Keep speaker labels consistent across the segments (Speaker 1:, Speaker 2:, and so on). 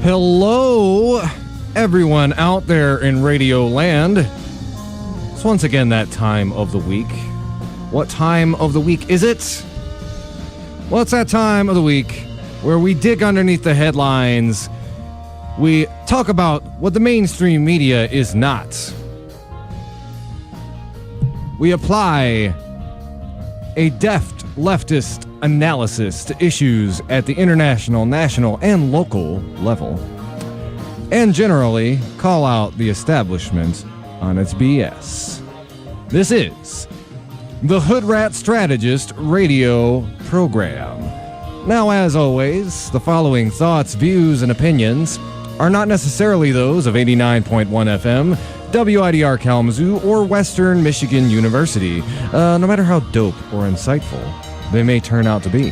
Speaker 1: Hello, everyone out there in Radio Land. It's once again that time of the week. What time of the week is it? Well, it's that time of the week where we dig underneath the headlines. We talk about what the mainstream media is not. We apply a deft leftist analysis to issues at the international, national, and local level, and generally call out the establishment on its BS. This is the Hoodrat Strategist radio program. Now, as always, the following thoughts, views, and opinions are not necessarily those of 89.1 FM, WIDR Kalamazoo, or Western Michigan University, no matter how dope or insightful they may turn out to be.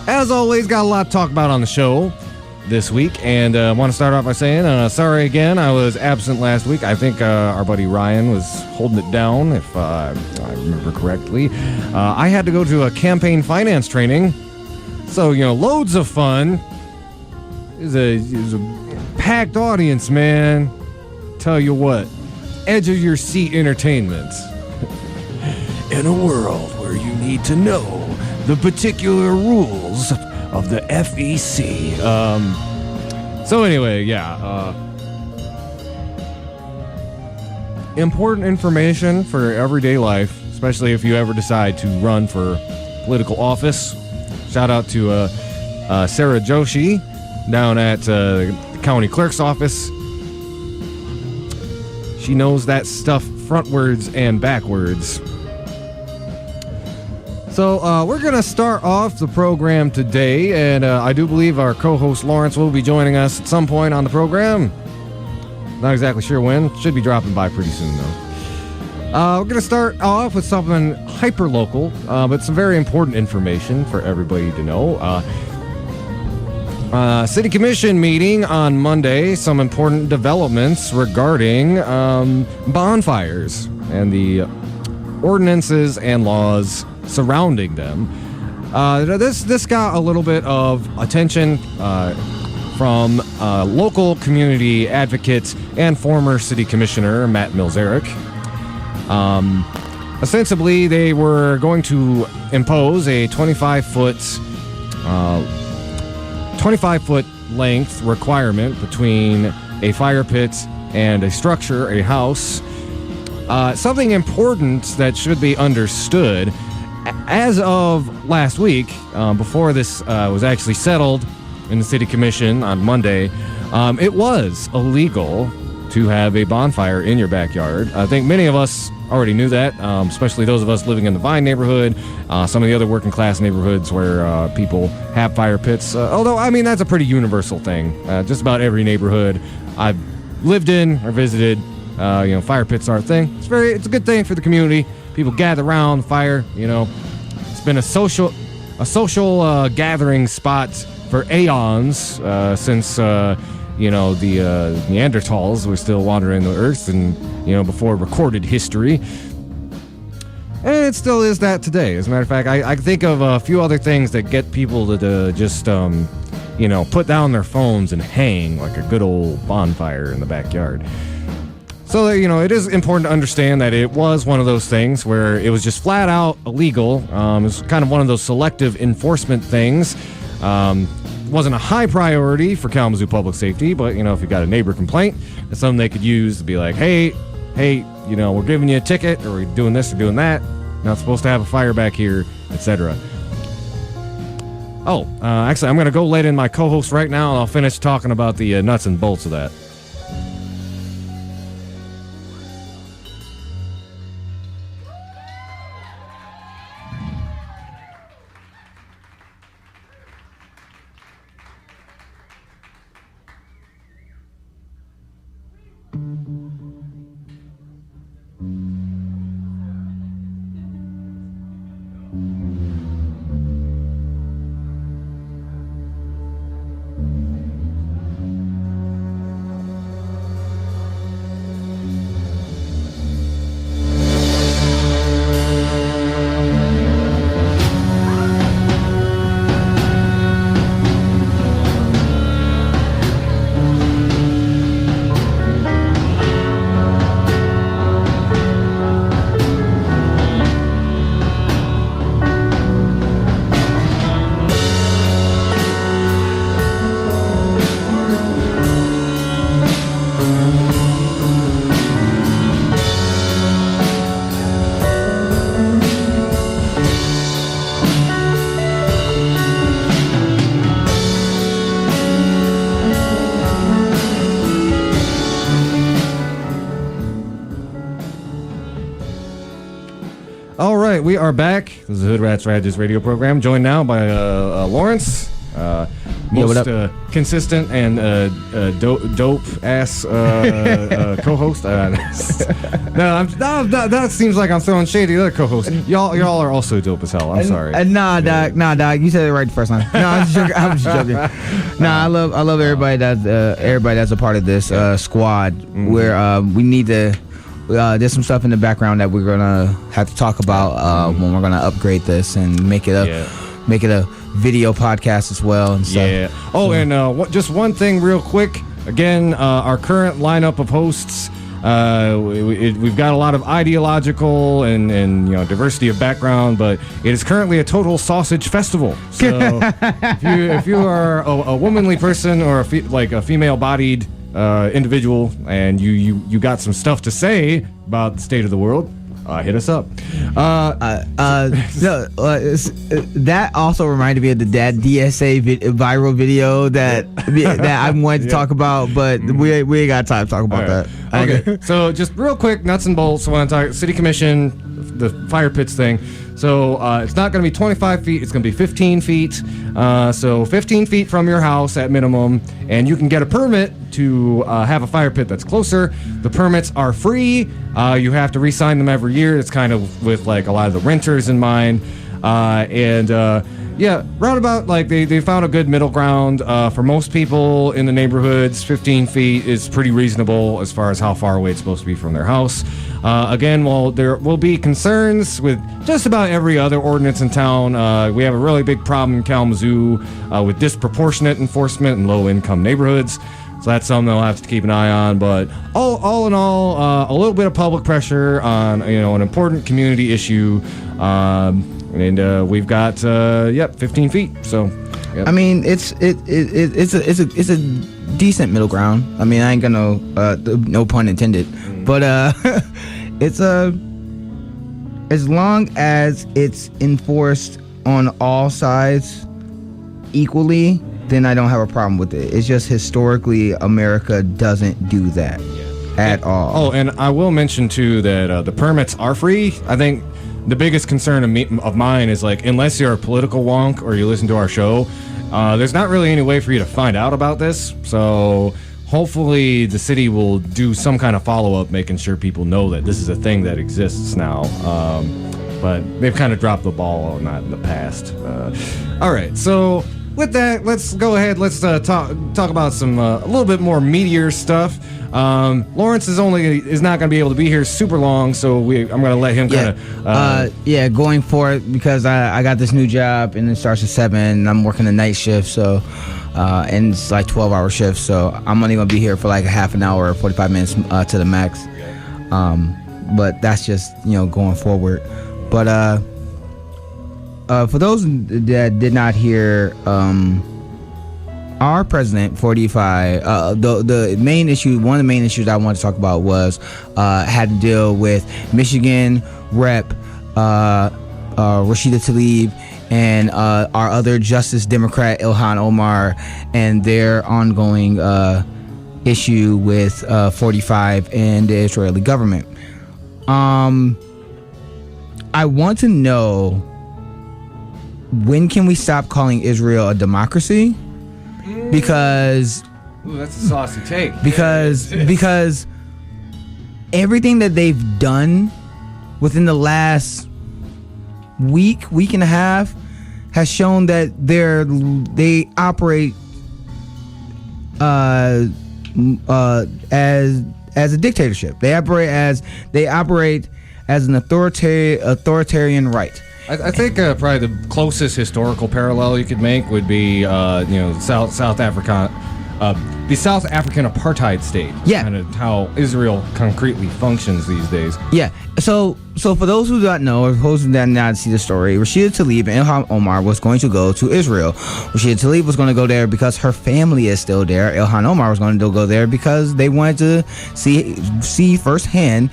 Speaker 1: As always, got a lot to talk about on the show this week, and I want to start off by saying, sorry again, I was absent last week. I think our buddy Ryan was holding it down, if I remember correctly. I had to go to a campaign finance training, so, loads of fun. It was a packed audience, man. Tell you what, edge of your seat entertainment. In a world where you need to know the particular rules of the FEC. So anyway, important information for everyday life, especially if you ever decide to run for political office. Shout out to Sarah Joshi down at the county clerk's office. She knows that stuff frontwards and backwards. So we're going to start off the program today, and I do believe our co-host Lawrence will be joining us at some point on the program. Not exactly sure when. Should be dropping by pretty soon, though. We're going to start off with something hyper-local, but some very important information for everybody to know. City Commission meeting on Monday, some important developments regarding bonfires and the ordinances and laws surrounding them. This got a little bit of attention from local community advocates and former city commissioner Matt Milzeric. Ostensibly, they were going to impose a 25-foot length requirement between a fire pit and a structure, a house. Something important that should be understood. As of last week, before this was actually settled in the City Commission on Monday, it was illegal to have a bonfire in your backyard. I think many of us already knew that, especially those of us living in the Vine neighborhood, some of the other working class neighborhoods where people have fire pits. Although, that's a pretty universal thing. Just about every neighborhood I've lived in or visited, fire pits are a thing. It's a good thing for the community. People gather around the fire. It's been a social gathering spot for aeons since the Neanderthals were still wandering the earth, and before recorded history. And it still is that today. As a matter of fact, I think of a few other things that get people to just put down their phones and hang like a good old bonfire in the backyard. So, it is important to understand that it was one of those things where it was just flat out illegal. It was kind of one of those selective enforcement things. Wasn't a high priority for Kalamazoo Public Safety, but, if you got a neighbor complaint, it's something they could use to be like, hey, we're giving you a ticket, or we're doing this or doing that. Not supposed to have a fire back here, etc. Actually, I'm going to go let in my co-host right now, and I'll finish talking about the nuts and bolts of that. right, we are back. This is the Hoodrat Strategist radio program, joined now by Lawrence, most consistent and dope-ass co-host. That seems like I'm throwing shade at the other co-hosts. Y'all are also dope as hell. I'm sorry.
Speaker 2: Nah, dog. You said it right the first time. No, I'm just joking. Nah, I love everybody that's a part of this squad. Where we need to. There's some stuff in the background that we're gonna have to talk about when we're gonna upgrade this and make it a video podcast as well and stuff.
Speaker 1: Yeah. Oh, and just one thing real quick. Again, our current lineup of hosts. We've got a lot of ideological and diversity of background, but it is currently a total sausage festival. So if you are a womanly person or a female-bodied individual and you got some stuff to say about the state of the world, hit us up.
Speaker 2: That also reminded me of that DSA viral video that I wanted to talk about, but we ain't got time to talk about that.
Speaker 1: Okay, so just real quick, nuts and bolts. I want to talk city commission, the fire pits thing. So it's not going to be 25 feet. It's going to be 15 feet. So 15 feet from your house at minimum. And you can get a permit to have a fire pit that's closer. The permits are free. You have to re-sign them every year. It's kind of with like a lot of the renters in mind. Roundabout, like they found a good middle ground. For most people in the neighborhoods, 15 feet is pretty reasonable as far as how far away it's supposed to be from their house. Again, while there will be concerns with just about every other ordinance in town, we have a really big problem in Kalamazoo with disproportionate enforcement in low-income neighborhoods. So that's something they'll have to keep an eye on. But all in all, a little bit of public pressure on an important community issue. And we've got 15 feet. So, yep.
Speaker 2: I mean, it's a decent middle ground. I mean, I ain't gonna no pun intended, but it's as long as it's enforced on all sides equally, then I don't have a problem with it. It's just historically America doesn't do that at all.
Speaker 1: Oh, and I will mention too that the permits are free. I think the biggest concern of mine is, like, unless you're a political wonk or you listen to our show, there's not really any way for you to find out about this. So hopefully the city will do some kind of follow-up making sure people know that this is a thing that exists now. But they've kind of dropped the ball on that in the past. All right, so with that, let's go ahead. Let's talk about some a little bit more meatier stuff. Lawrence is not going to be able to be here super long, so I'm going to let him kind of
Speaker 2: going for it because I got this new job and it starts at 7 and I'm working the night shift, so and it's like 12-hour shift, so I'm only going to be here for like a half an hour or 45 minutes to the max. But that's just going forward. But for those that did not hear, our president, 45, the main issue, one of the main issues I wanted to talk about was had to deal with Michigan Rep. Rashida Tlaib and our other Justice Democrat Ilhan Omar and their ongoing issue with 45 and the Israeli government. I want to know, when can we stop calling Israel a democracy? Because
Speaker 1: that's a saucy take.
Speaker 2: Because everything that they've done within the last week and a half has shown that they operate as a dictatorship. They operate as an authoritarian right.
Speaker 1: I think probably the closest historical parallel you could make would be, South Africa, the South African apartheid state.
Speaker 2: Yeah,
Speaker 1: kind of how Israel concretely functions these days.
Speaker 2: Yeah. So for those who don't know, or those who did not see the story, Rashida Tlaib and Ilhan Omar was going to go to Israel. Rashida Tlaib was going to go there because her family is still there. Ilhan Omar was going to go there because they wanted to see firsthand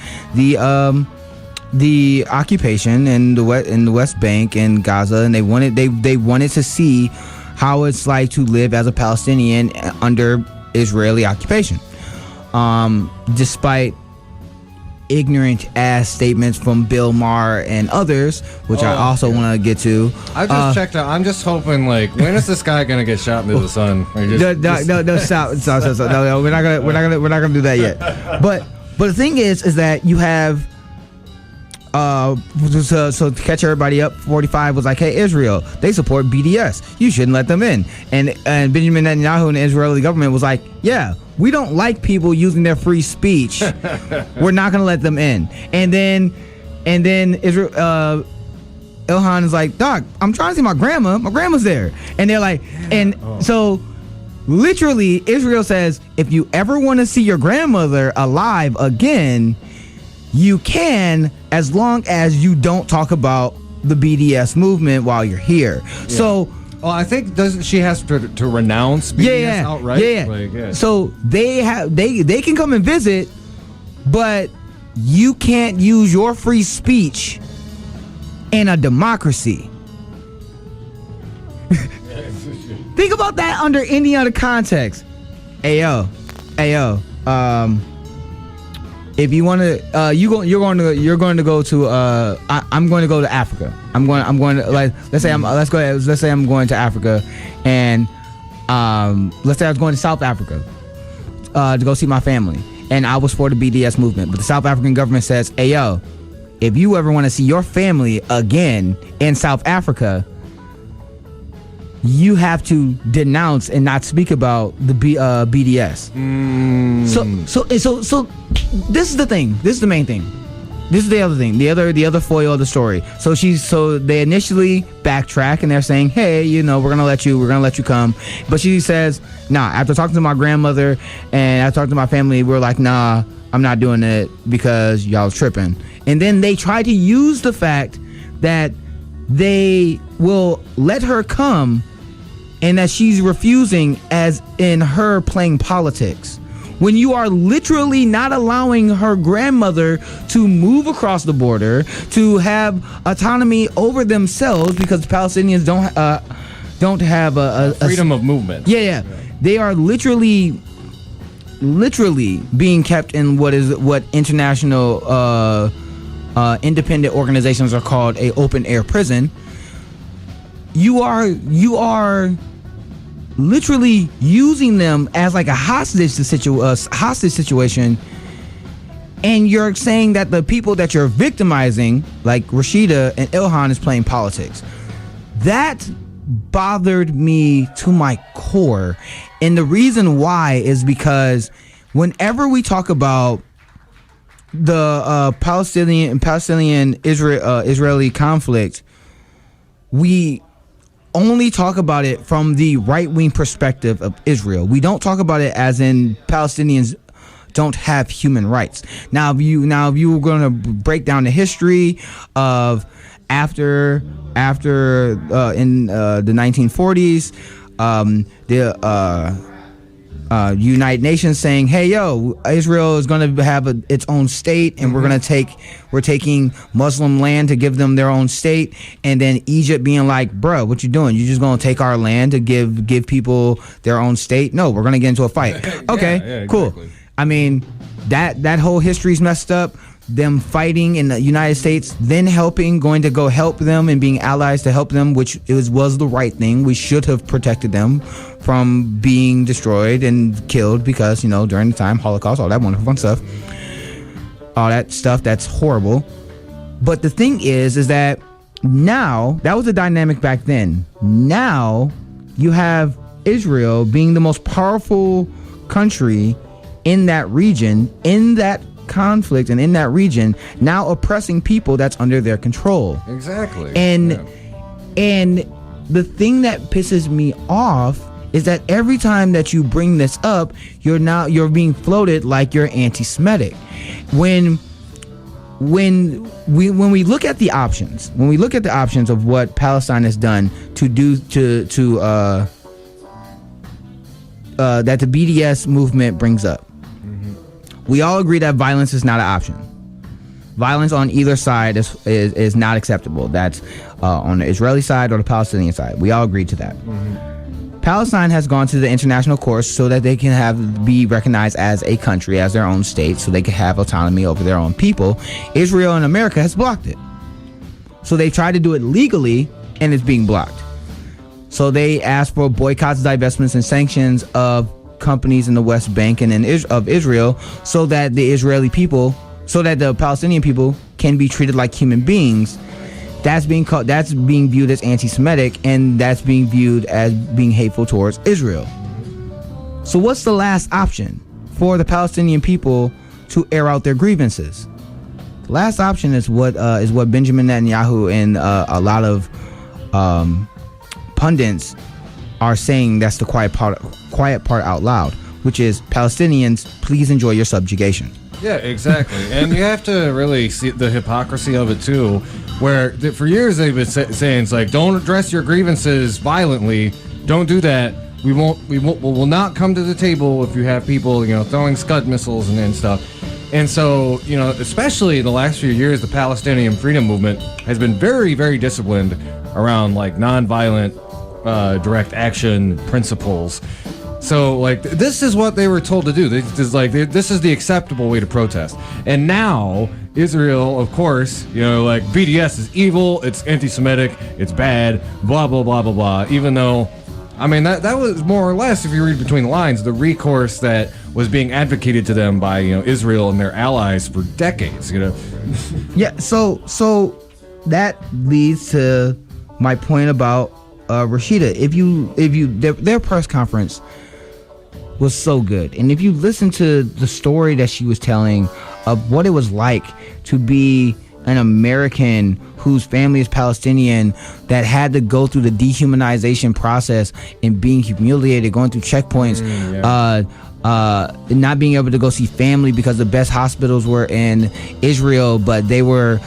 Speaker 2: the occupation in the West Bank and Gaza, and they wanted to see how it's like to live as a Palestinian under Israeli occupation. Despite ignorant ass statements from Bill Maher and others, which I also want to get to.
Speaker 1: I just checked out. I'm just hoping, like, when is this guy gonna get shot into the sun?
Speaker 2: No, stop. No, we're not gonna do that yet. But the thing is that you have. So to catch everybody up, 45 was like, hey, Israel, they support BDS. You shouldn't let them in. And Benjamin Netanyahu and the Israeli government was like, yeah, we don't like people using their free speech. We're not going to let them in. And then Israel, Ilhan is like, Doc, I'm trying to see my grandma. My grandma's there. And they're like, so literally Israel says, if you ever want to see your grandmother alive again, you can, as long as you don't talk about the BDS movement while you're here. Yeah. So,
Speaker 1: well, I think doesn't she has to renounce BDS outright?
Speaker 2: Yeah. Like, so they can come and visit, but you can't use your free speech in a democracy. Think about that under any other context. Ayo. If you want to, you're going to go to. I'm going to go to Africa. I'm going to, like, let's say I'm going to Africa, and let's say I was going to South Africa to go see my family, and I was for the BDS movement, but the South African government says, "Hey yo, if you ever want to see your family again in South Africa, you have to denounce and not speak about the BDS." So this is the thing. This is the main thing. This is the other thing. The other foil of the story. So they initially backtrack and they're saying, hey, we're gonna let you come. But she says, nah. After talking to my grandmother and I talked to my family, we're like, nah, I'm not doing it because y'all tripping. And then they try to use the fact that they will let her come and that she's refusing as in her playing politics. When you are literally not allowing her grandmother to move across the border, to have autonomy over themselves, because Palestinians don't have a
Speaker 1: freedom of movement.
Speaker 2: Yeah. They are literally being kept in what international independent organizations are called a open air prison. You are literally using them as like a hostage situation, and you're saying that the people that you're victimizing, like Rashida and Ilhan, is playing politics. That bothered me to my core, and the reason why is because whenever we talk about the Palestinian Israeli conflict, we only talk about it from the right-wing perspective of Israel. We don't talk about it as in Palestinians don't have human rights. Now, if you were going to break down the history of after in the 1940s, the United Nations saying, hey yo, Israel is going to have its own state, and we're taking Muslim land to give them their own state, and then Egypt being like, bruh, what you doing? You just going to take our land to give people their own state? No, we're going to get into a fight. Okay,
Speaker 1: exactly.
Speaker 2: Cool. I mean, that whole history's messed up. Them fighting in the United States, then going to go help them and being allies to help them, which was the right thing. We should have protected them from being destroyed and killed because, during the time, Holocaust, all that wonderful fun stuff, all that stuff that's horrible. But the thing is that now, that was the dynamic back then. Now, you have Israel being the most powerful country in that region, in that conflict and in that region, now oppressing people that's under their control.
Speaker 1: Exactly.
Speaker 2: And the thing that pisses me off is that every time that you bring this up, you're being floated like you're anti-Semitic. When we look at the options, of what Palestine has done to that the BDS movement brings up, we all agree that violence is not an option. Violence on either side is not acceptable. That's on the Israeli side or the Palestinian side. We all agree to that. Palestine has gone to the international courts so that they can be recognized as a country, as their own state, so they can have autonomy over their own people. Israel and America has blocked it. So they tried to do it legally, and it's being blocked. So they asked for boycotts, divestments, and sanctions of companies in the West Bank and of Israel, so that the Palestinian people can be treated like human beings. That's being viewed as anti-Semitic, and that's being viewed as being hateful towards Israel. So what's the last option for the Palestinian people to air out their grievances? The last option is what Benjamin Netanyahu and a lot of pundits are saying. That's the quiet part out loud, which is, Palestinians, please enjoy your subjugation.
Speaker 1: Yeah, exactly. And you have to really see the hypocrisy of it too, where for years they've been saying, it's like, don't address your grievances violently, don't do that, we will not come to the table if you have people, throwing Scud missiles and stuff. And so, especially in the last few years, the Palestinian freedom movement has been very, very disciplined around like nonviolent direct action principles. So, this is what they were told to do. This is the acceptable way to protest. And now, Israel, of course, BDS is evil, it's anti-Semitic, it's bad, blah, blah, blah, blah, blah. Even though, that was more or less, if you read between the lines, the recourse that was being advocated to them by, Israel and their allies for decades,
Speaker 2: Yeah, so that leads to my point about Rashida. Their press conference was so good, and if you listen to the story that she was telling of what it was like to be an American whose family is Palestinian, that had to go through the dehumanization process and being humiliated, going through checkpoints, not being able to go see family because the best hospitals were in Israel, but they were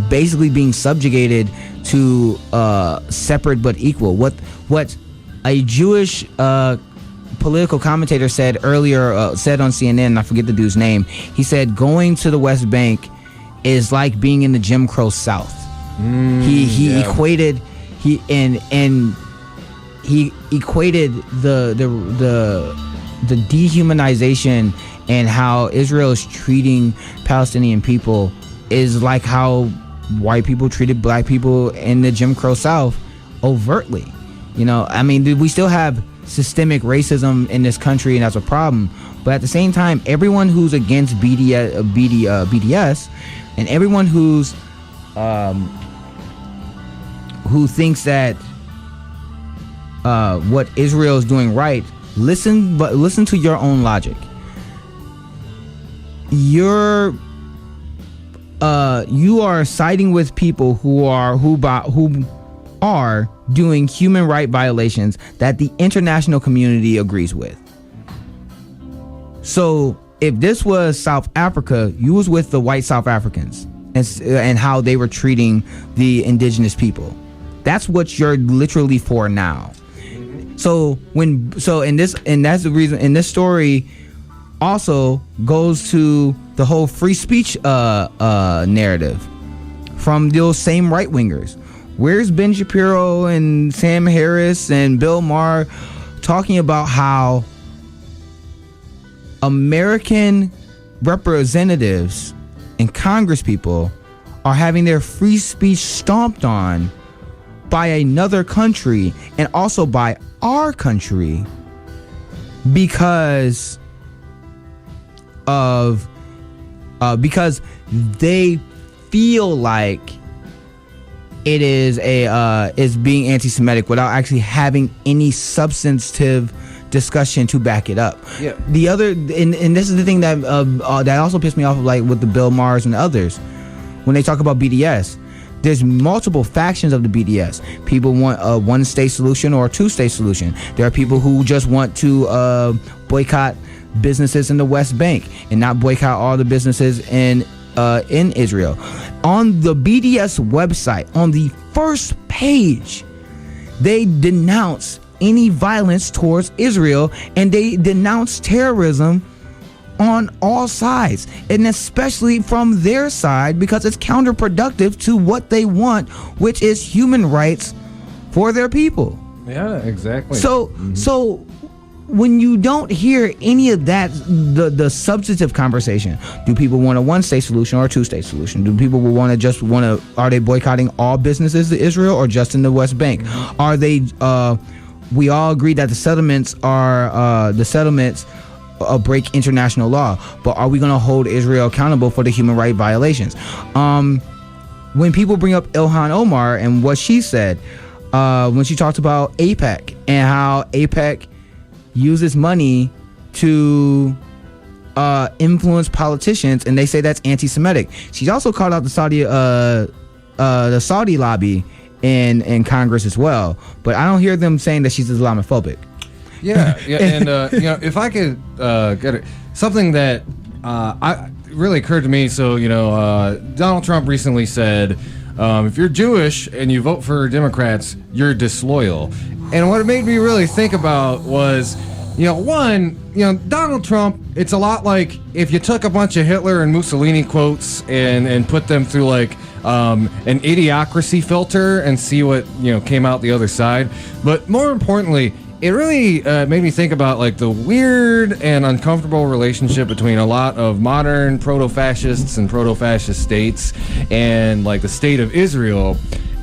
Speaker 2: basically being subjugated to separate but equal. What a Jewish political commentator said earlier, said on CNN, and I forget the dude's name. He said going to the West Bank is like being in the Jim Crow South. He equated the dehumanization and how Israel is treating Palestinian people is like how white people treated black people in the Jim Crow South overtly. We still have systemic racism in this country, and that's a problem. But at the same time, everyone who's against BDS and everyone who thinks that what Israel is doing right, listen to your own logic. You are siding with people who are doing human right violations that the international community agrees with. So if this was South Africa, you was with the white South Africans and how they were treating the indigenous people. That's what you're literally for now. So that's the reason. And this story also goes to the whole free speech narrative from those same right wingers. Where's Ben Shapiro and Sam Harris and Bill Maher talking about how American representatives and congresspeople are having their free speech stomped on by another country and also by our country because they feel like it is being anti-Semitic without actually having any substantive discussion to back it up.
Speaker 1: Yeah.
Speaker 2: The other, and this is the thing that also pissed me off, with the Bill Mahers and others, when they talk about BDS. There's multiple factions of the BDS. People want a one-state solution or a two-state solution. There are people who just want to boycott businesses in the West Bank and not boycott all the businesses in Israel. On the BDS website, on the first page, they denounce any violence towards Israel, and they denounce terrorism on all sides, and especially from their side, because it's counterproductive to what they want, which is human rights for their people.
Speaker 1: Yeah, exactly.
Speaker 2: So when you don't hear any of that, the substantive conversation, do people want a one-state solution or a two-state solution? Do people are they boycotting all businesses to Israel or just in the West Bank? Are they, we all agree that the settlements break international law, but are we going to hold Israel accountable for the human rights violations? When people bring up Ilhan Omar and what she said, when she talked about AIPAC and how AIPAC uses money to influence politicians, and they say that's anti-Semitic. She's also called out the Saudi lobby in Congress as well, but I don't hear them saying that she's Islamophobic.
Speaker 1: Yeah, and if I could get it, something that really occurred to me. So Donald Trump recently said, if you're Jewish and you vote for Democrats, you're disloyal. And what it made me really think about was, Donald Trump, it's a lot like if you took a bunch of Hitler and Mussolini quotes and put them through like an idiocracy filter and see what, came out the other side. But more importantly, it really made me think about like the weird and uncomfortable relationship between a lot of modern proto-fascists and proto-fascist states and like the state of Israel.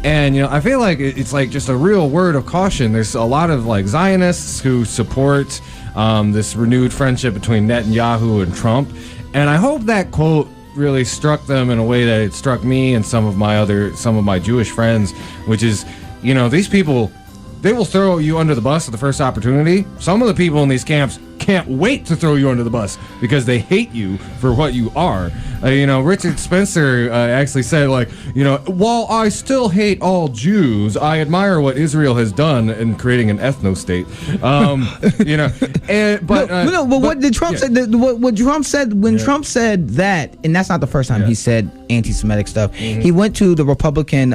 Speaker 1: And, I feel like it's like just a real word of caution. There's a lot of like Zionists who support this renewed friendship between Netanyahu and Trump. And I hope that quote really struck them in a way that it struck me and some of my Jewish friends, which is, these people, they will throw you under the bus at the first opportunity. Some of the people in these camps can't wait to throw you under the bus because they hate you for what you are. Richard Spencer actually said, while I still hate all Jews, I admire what Israel has done in creating an ethno-state.
Speaker 2: But what did Trump say? What Trump said when Trump said that, and that's not the first time he said anti-Semitic stuff. Mm-hmm. He went to the Republican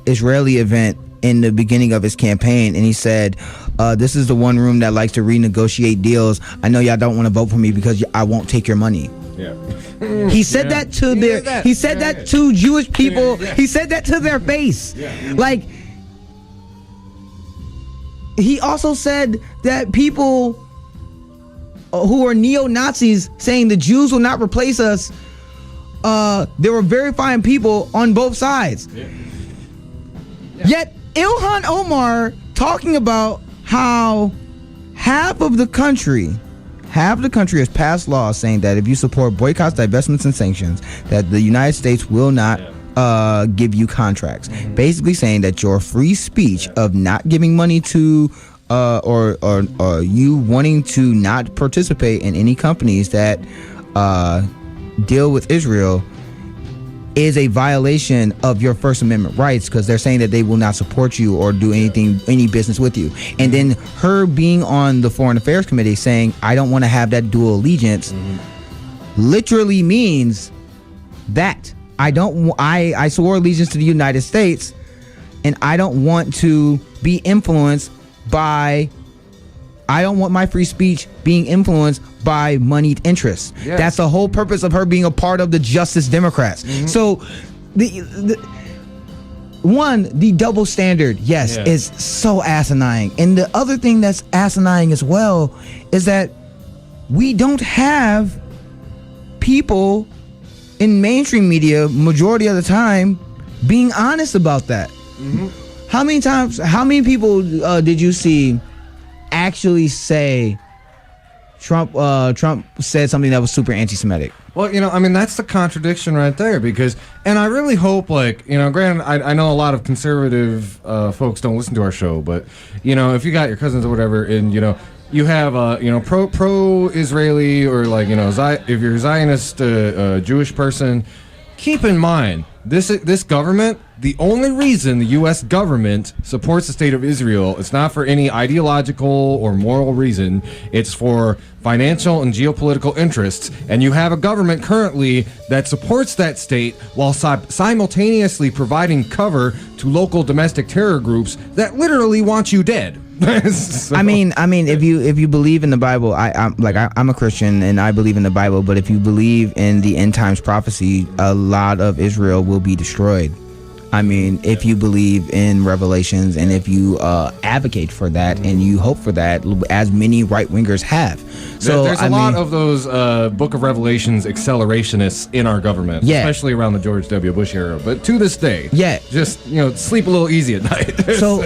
Speaker 2: Israeli event in the beginning of his campaign, and he said, this is the one room that likes to renegotiate deals. I know y'all don't want to vote for me because I won't take your money. Yeah. He said that to he said that to Jewish people. Yeah. He said that to their face. Yeah. Like, he also said that people who are neo-Nazis saying the Jews will not replace us, there were very fine people on both sides. Yeah. Yeah. Yet Ilhan Omar talking about how half the country has passed laws saying that if you support boycotts, divestments, and sanctions, that the United States will not give you contracts. Mm-hmm. Basically saying that your free speech of not giving money to or you wanting to not participate in any companies that deal with Israel is a violation of your First Amendment rights, because they're saying that they will not support you or do any business with you. And then her being on the Foreign Affairs Committee saying, I don't want to have that dual allegiance, literally means that I swore allegiance to the United States, and I don't want to be influenced by, I don't want my free speech being influenced by moneyed interests. Yes. That's the whole purpose of her being a part of the Justice Democrats. Mm-hmm. So the double standard, is so asinine. And the other thing that's asinine as well is that we don't have people in mainstream media majority of the time being honest about that. Mm-hmm. How many people did you see actually say Trump said something that was super anti-Semitic?
Speaker 1: Well, that's the contradiction right there, because, and I really hope, granted, I know a lot of conservative folks don't listen to our show, but, if you got your cousins or whatever, and, you have, pro-Israeli, or, if you're a Zionist Jewish person, keep in mind, this government, the only reason the U.S. government supports the state of Israel, it's not for any ideological or moral reason. It's for financial and geopolitical interests. And you have a government currently that supports that state while simultaneously providing cover to local domestic terror groups that literally want you dead. So.
Speaker 2: I mean, if you believe in the Bible, I'm a Christian and I believe in the Bible. But if you believe in the end times prophecy, a lot of Israel will be destroyed. I mean, if you believe in revelations and if you advocate for that and you hope for that, as many right-wingers have. So
Speaker 1: there's a lot of those Book of Revelations accelerationists in our government, especially around the George W. Bush era. But to this day, just sleep a little easy at night.
Speaker 2: so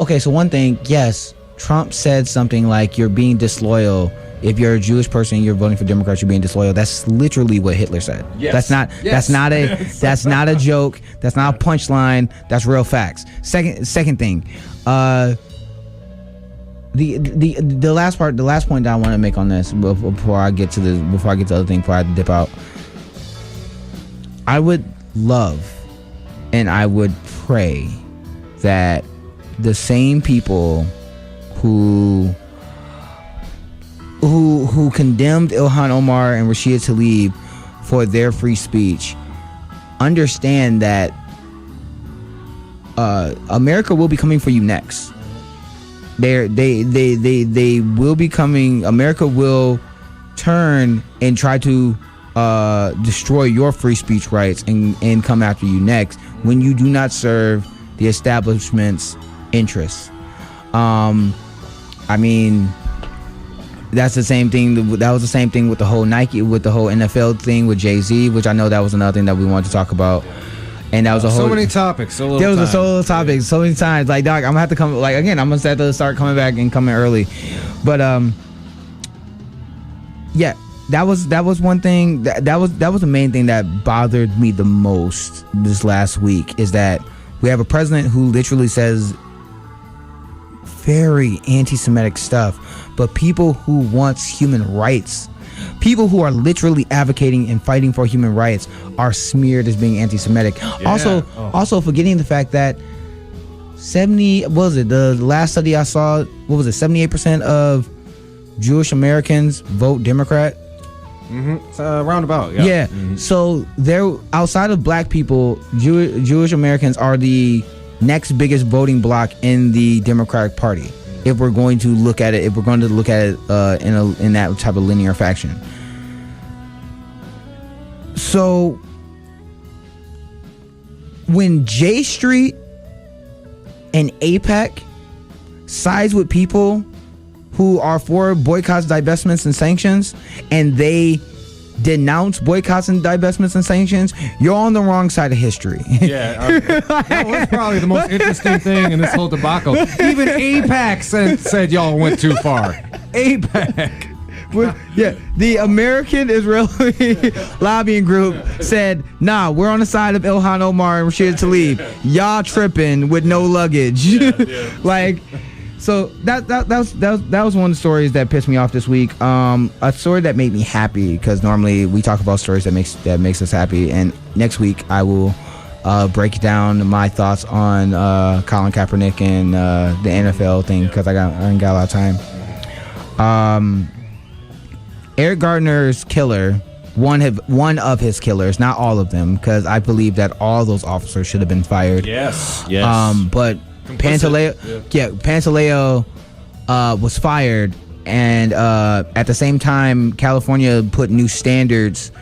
Speaker 2: okay. So one thing, yes, Trump said something like, "You're being disloyal. If you're a Jewish person, you're voting for Democrats, you're being disloyal." That's literally what Hitler said.
Speaker 1: Yes.
Speaker 2: That's not a joke. That's not a punchline. That's real facts. Second thing, the last point that I want to make on this before I get to the other thing, before I dip out, I would love and I would pray that the same people who condemned Ilhan Omar and Rashida Tlaib for their free speech understand that America will be coming for you next. They will be coming. America will turn and try to destroy your free speech rights and come after you next when you do not serve the establishment's interests. I mean, that's the same thing. That was the same thing with the whole Nike, with the whole NFL thing with Jay-Z, which I know that was another thing that we wanted to talk about. And that was
Speaker 1: so many topics. So
Speaker 2: many times. Like, dog, I'm gonna have to come. Like, again, I'm gonna have to start coming back and coming early. But yeah, that was one thing. That was the main thing that bothered me the most this last week, is that we have a president who literally says very anti-Semitic stuff, but people who wants human rights, people who are literally advocating and fighting for human rights, are smeared as being anti-Semitic. Yeah. Also forgetting the fact that the last study I saw, 78% of Jewish Americans vote Democrat.
Speaker 1: Roundabout, yeah.
Speaker 2: Yeah. Mm-hmm. So they're outside of black people, Jewish Americans are the next biggest voting bloc in the Democratic Party. If we're going to look at it, in that type of linear fashion. So when J Street and AIPAC sides with people who are for boycotts, divestments, and sanctions, and they denounce boycotts and divestments and sanctions, you're on the wrong side of history.
Speaker 1: Yeah, that was probably the most interesting thing in this whole debacle. Even AIPAC said y'all went too far. AIPAC.
Speaker 2: Yeah, the American Israeli lobbying group said, "Nah, we're on the side of Ilhan Omar and Rashida Tlaib. Y'all tripping with no luggage." Yeah. Like, so that was one of the stories that pissed me off this week. A story that made me happy, because normally we talk about stories that makes us happy, and next week I will break down my thoughts on Colin Kaepernick and the NFL thing, because I ain't got a lot of time. Eric Garner's killer, one of his killers, not all of them, because I believe that all those officers should have been fired.
Speaker 1: Yes.
Speaker 2: But Pantaleo was fired, and at the same time, California put new standards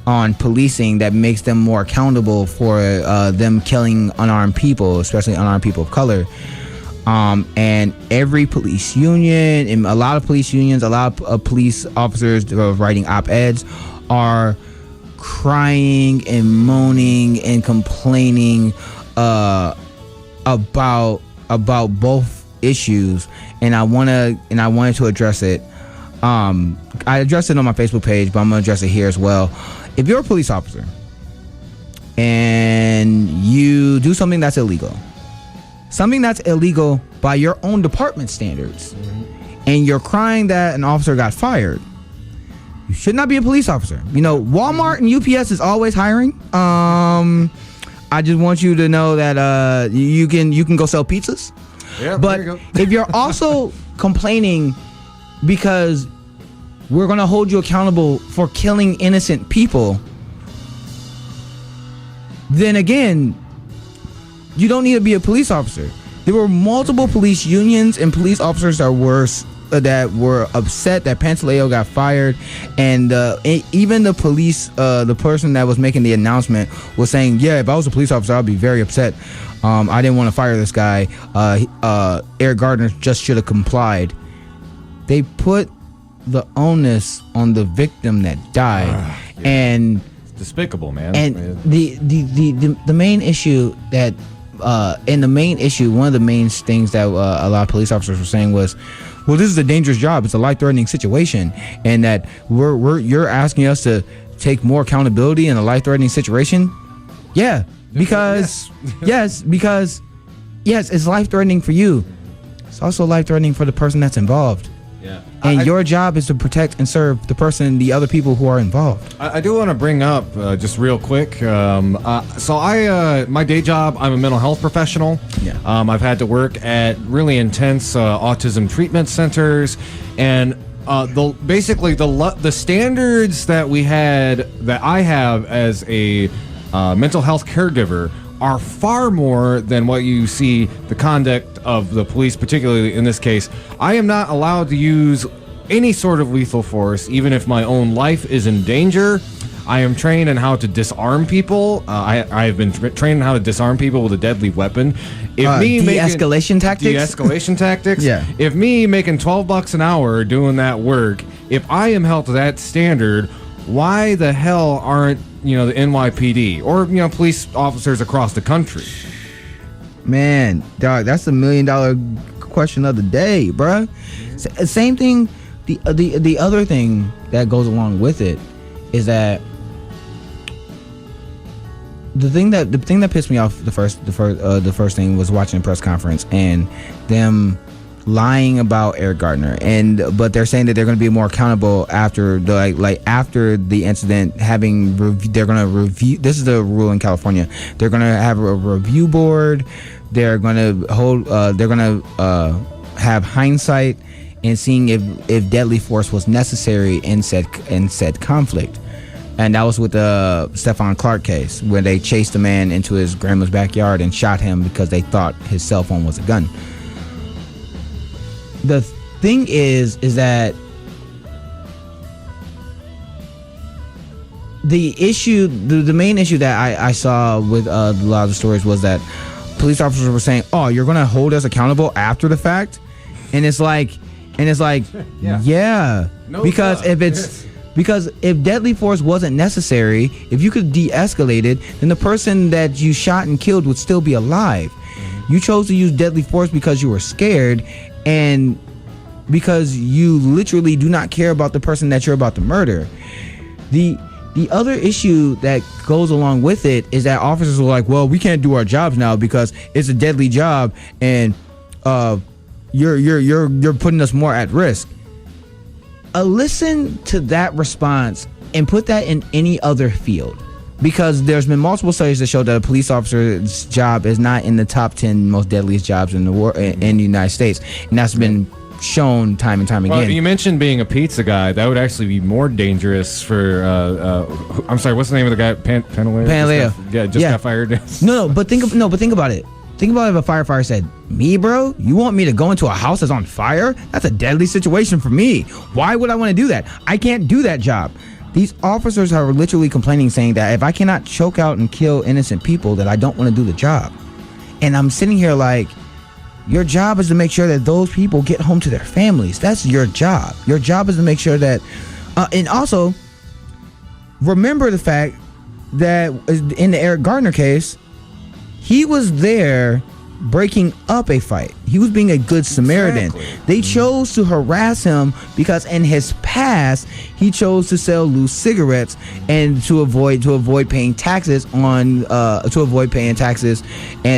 Speaker 2: on policing that makes them more accountable for them killing unarmed people, especially unarmed people of color. And every police union, and a lot of police unions, a lot of police officers writing op-eds are crying and moaning and complaining about both issues, and I wanted to address it. I addressed it on my Facebook page, but I'm gonna address it here as well. If you're a police officer and you do something that's illegal by your own department standards, and you're crying that an officer got fired, you should not be a police officer. Walmart and UPS is always hiring. I just want you to know that you can go sell pizzas.
Speaker 1: Yeah,
Speaker 2: but
Speaker 1: there you go.
Speaker 2: If you're also complaining because we're going to hold you accountable for killing innocent people, then again, you don't need to be a police officer. There were multiple police unions and police officers that were that were upset that Pantaleo got fired, and even the police, the person that was making the announcement was saying, yeah, if I was a police officer, I'd be very upset. I didn't want to fire this guy. Eric Garner just should have complied. They put the onus on the victim that died,
Speaker 1: yeah.
Speaker 2: And
Speaker 1: it's despicable, man.
Speaker 2: And the main issue that one of the main things that a lot of police officers were saying was, well, this is a dangerous job. It's a life-threatening situation, and that you're asking us to take more accountability in a life-threatening situation. Yeah, because yes, it's life-threatening for you. It's also life-threatening for the person that's involved.
Speaker 1: Yeah.
Speaker 2: And your job is to protect and serve the other people who are involved.
Speaker 1: I do want to bring up, just real quick, my day job, I'm a mental health professional.
Speaker 2: Yeah.
Speaker 1: I've had to work at really intense autism treatment centers, and the standards that I have as a mental health caregiver are far more than what you see the conduct of the police, particularly in this case. I am not allowed to use any sort of lethal force, even if my own life is in danger. I am trained in how to disarm people. I have been trained in how to disarm people with a deadly weapon.
Speaker 2: De-escalation tactics?
Speaker 1: De-escalation tactics?
Speaker 2: Yeah.
Speaker 1: If me making $12 an hour doing that work, if I am held to that standard, why the hell aren't the NYPD or police officers across the country?
Speaker 2: Man, dog, that's $1 million question of the day, bruh. Same thing. The other thing that goes along with it is that the thing that pissed me off the first thing was watching a press conference and them lying about Eric Garner, but they're saying that they're going to be more accountable after after the incident. They're going to review. This is the rule in California. They're going to have a review board. They're going to hold. They're going to have hindsight and seeing if deadly force was necessary in said conflict. And that was with the Stephon Clark case, where they chased a man into his grandma's backyard and shot him because they thought his cell phone was a gun. The thing is that the issue, the main issue that I saw with a lot of the stories was that police officers were saying, "Oh, you're gonna hold us accountable after the fact," and it's like, yeah. No, because if deadly force wasn't necessary, if you could de-escalate it, then the person that you shot and killed would still be alive. Mm-hmm. You chose to use deadly force because you were scared, and because you literally do not care about the person that you're about to murder. The other issue that goes along with it is that officers are like, well, we can't do our jobs now because it's a deadly job, and you're putting us more at risk. Listen to that response and put that in any other field, because there's been multiple studies that show that a police officer's job is not in the top 10 most deadliest jobs in the world, in the United States, and that's been shown time and time again.
Speaker 1: Well, you mentioned being a pizza guy. That would actually be more dangerous for I'm sorry, what's the name of the guy? Pantaleo. Just got fired.
Speaker 2: No, but think about it. Think about if a firefighter said, "Me, bro, you want me to go into a house that's on fire? That's a deadly situation for me. Why would I want to do that? I can't do that job." These officers are literally complaining, saying that if I cannot choke out and kill innocent people, that I don't want to do the job. And I'm sitting here like, your job is to make sure that those people get home to their families. That's your job. Your job is to make sure that, and also remember the fact that in the Eric Garner case, he was there breaking up a fight. He was being a good Samaritan. Exactly. They chose to harass him because in his past he chose to sell loose cigarettes and to avoid paying taxes and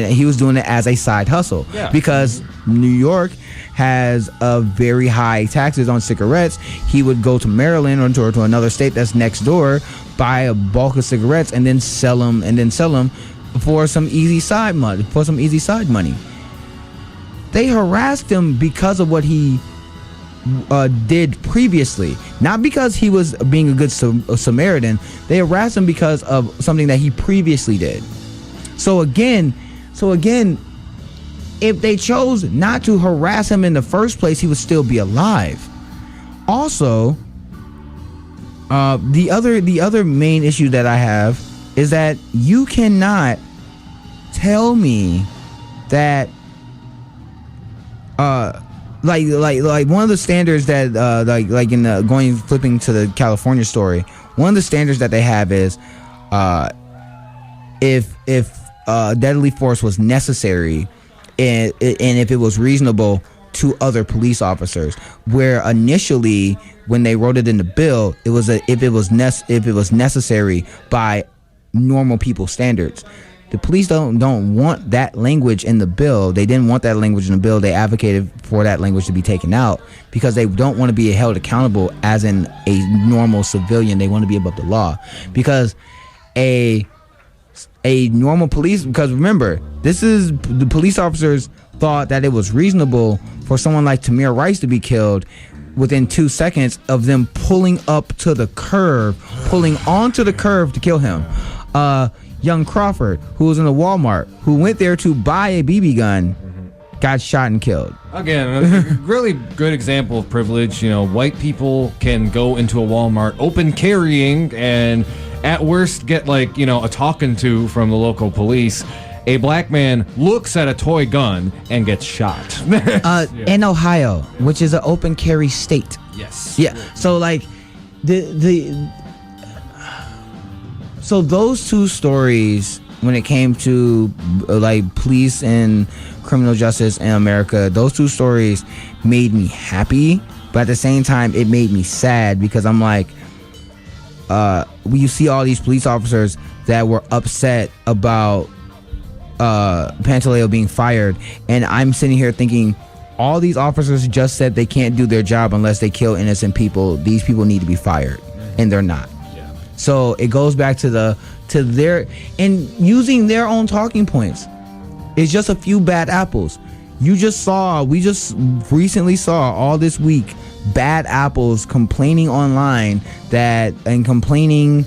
Speaker 2: he was doing it as a side hustle. Yeah. Because New York has a very high taxes on cigarettes. He would go to Maryland or to another state that's next door, buy a bulk of cigarettes and then sell them for some easy side money. They harassed him because of what he did previously, not because he was being a good Samaritan. They harassed him because of something that he previously did. So again, if they chose not to harass him in the first place, he would still be alive. Also, the other main issue that I have is that you cannot tell me that like one of the standards that like in the flipping to the California story, one of the standards that they have is if deadly force was necessary and if it was reasonable to other police officers, where initially when they wrote it in the bill, it was if it was necessary by normal people standards. The police don't want that language in the bill. They didn't want that language in the bill. They advocated for that language to be taken out because they don't want to be held accountable as in a normal civilian. They want to be above the law. Because a normal police, because remember, the police officers thought that it was reasonable for someone like Tamir Rice to be killed within 2 seconds of them pulling up to the curb, pulling onto the curb to kill him. Young Crawford, who was in a Walmart, who went there to buy a BB gun, got shot and killed. Again,
Speaker 1: a really good example of privilege. You know, white people can go into a Walmart open carrying and at worst get a talking to from the local police. A black man looks at a toy gun and gets shot.
Speaker 2: In Ohio, which is an open carry state.
Speaker 1: Yes.
Speaker 2: Yeah. So So those two stories, when it came to police and criminal justice in America, those two stories made me happy, but at the same time it made me sad because I'm like, you see all these police officers that were upset about Pantaleo being fired, and I'm sitting here thinking, all these officers just said they can't do their job unless they kill innocent people. These people need to be fired, and they're not. So it goes back to their and using their own talking points. It's just a few bad apples. We just recently saw all this week bad apples complaining online complaining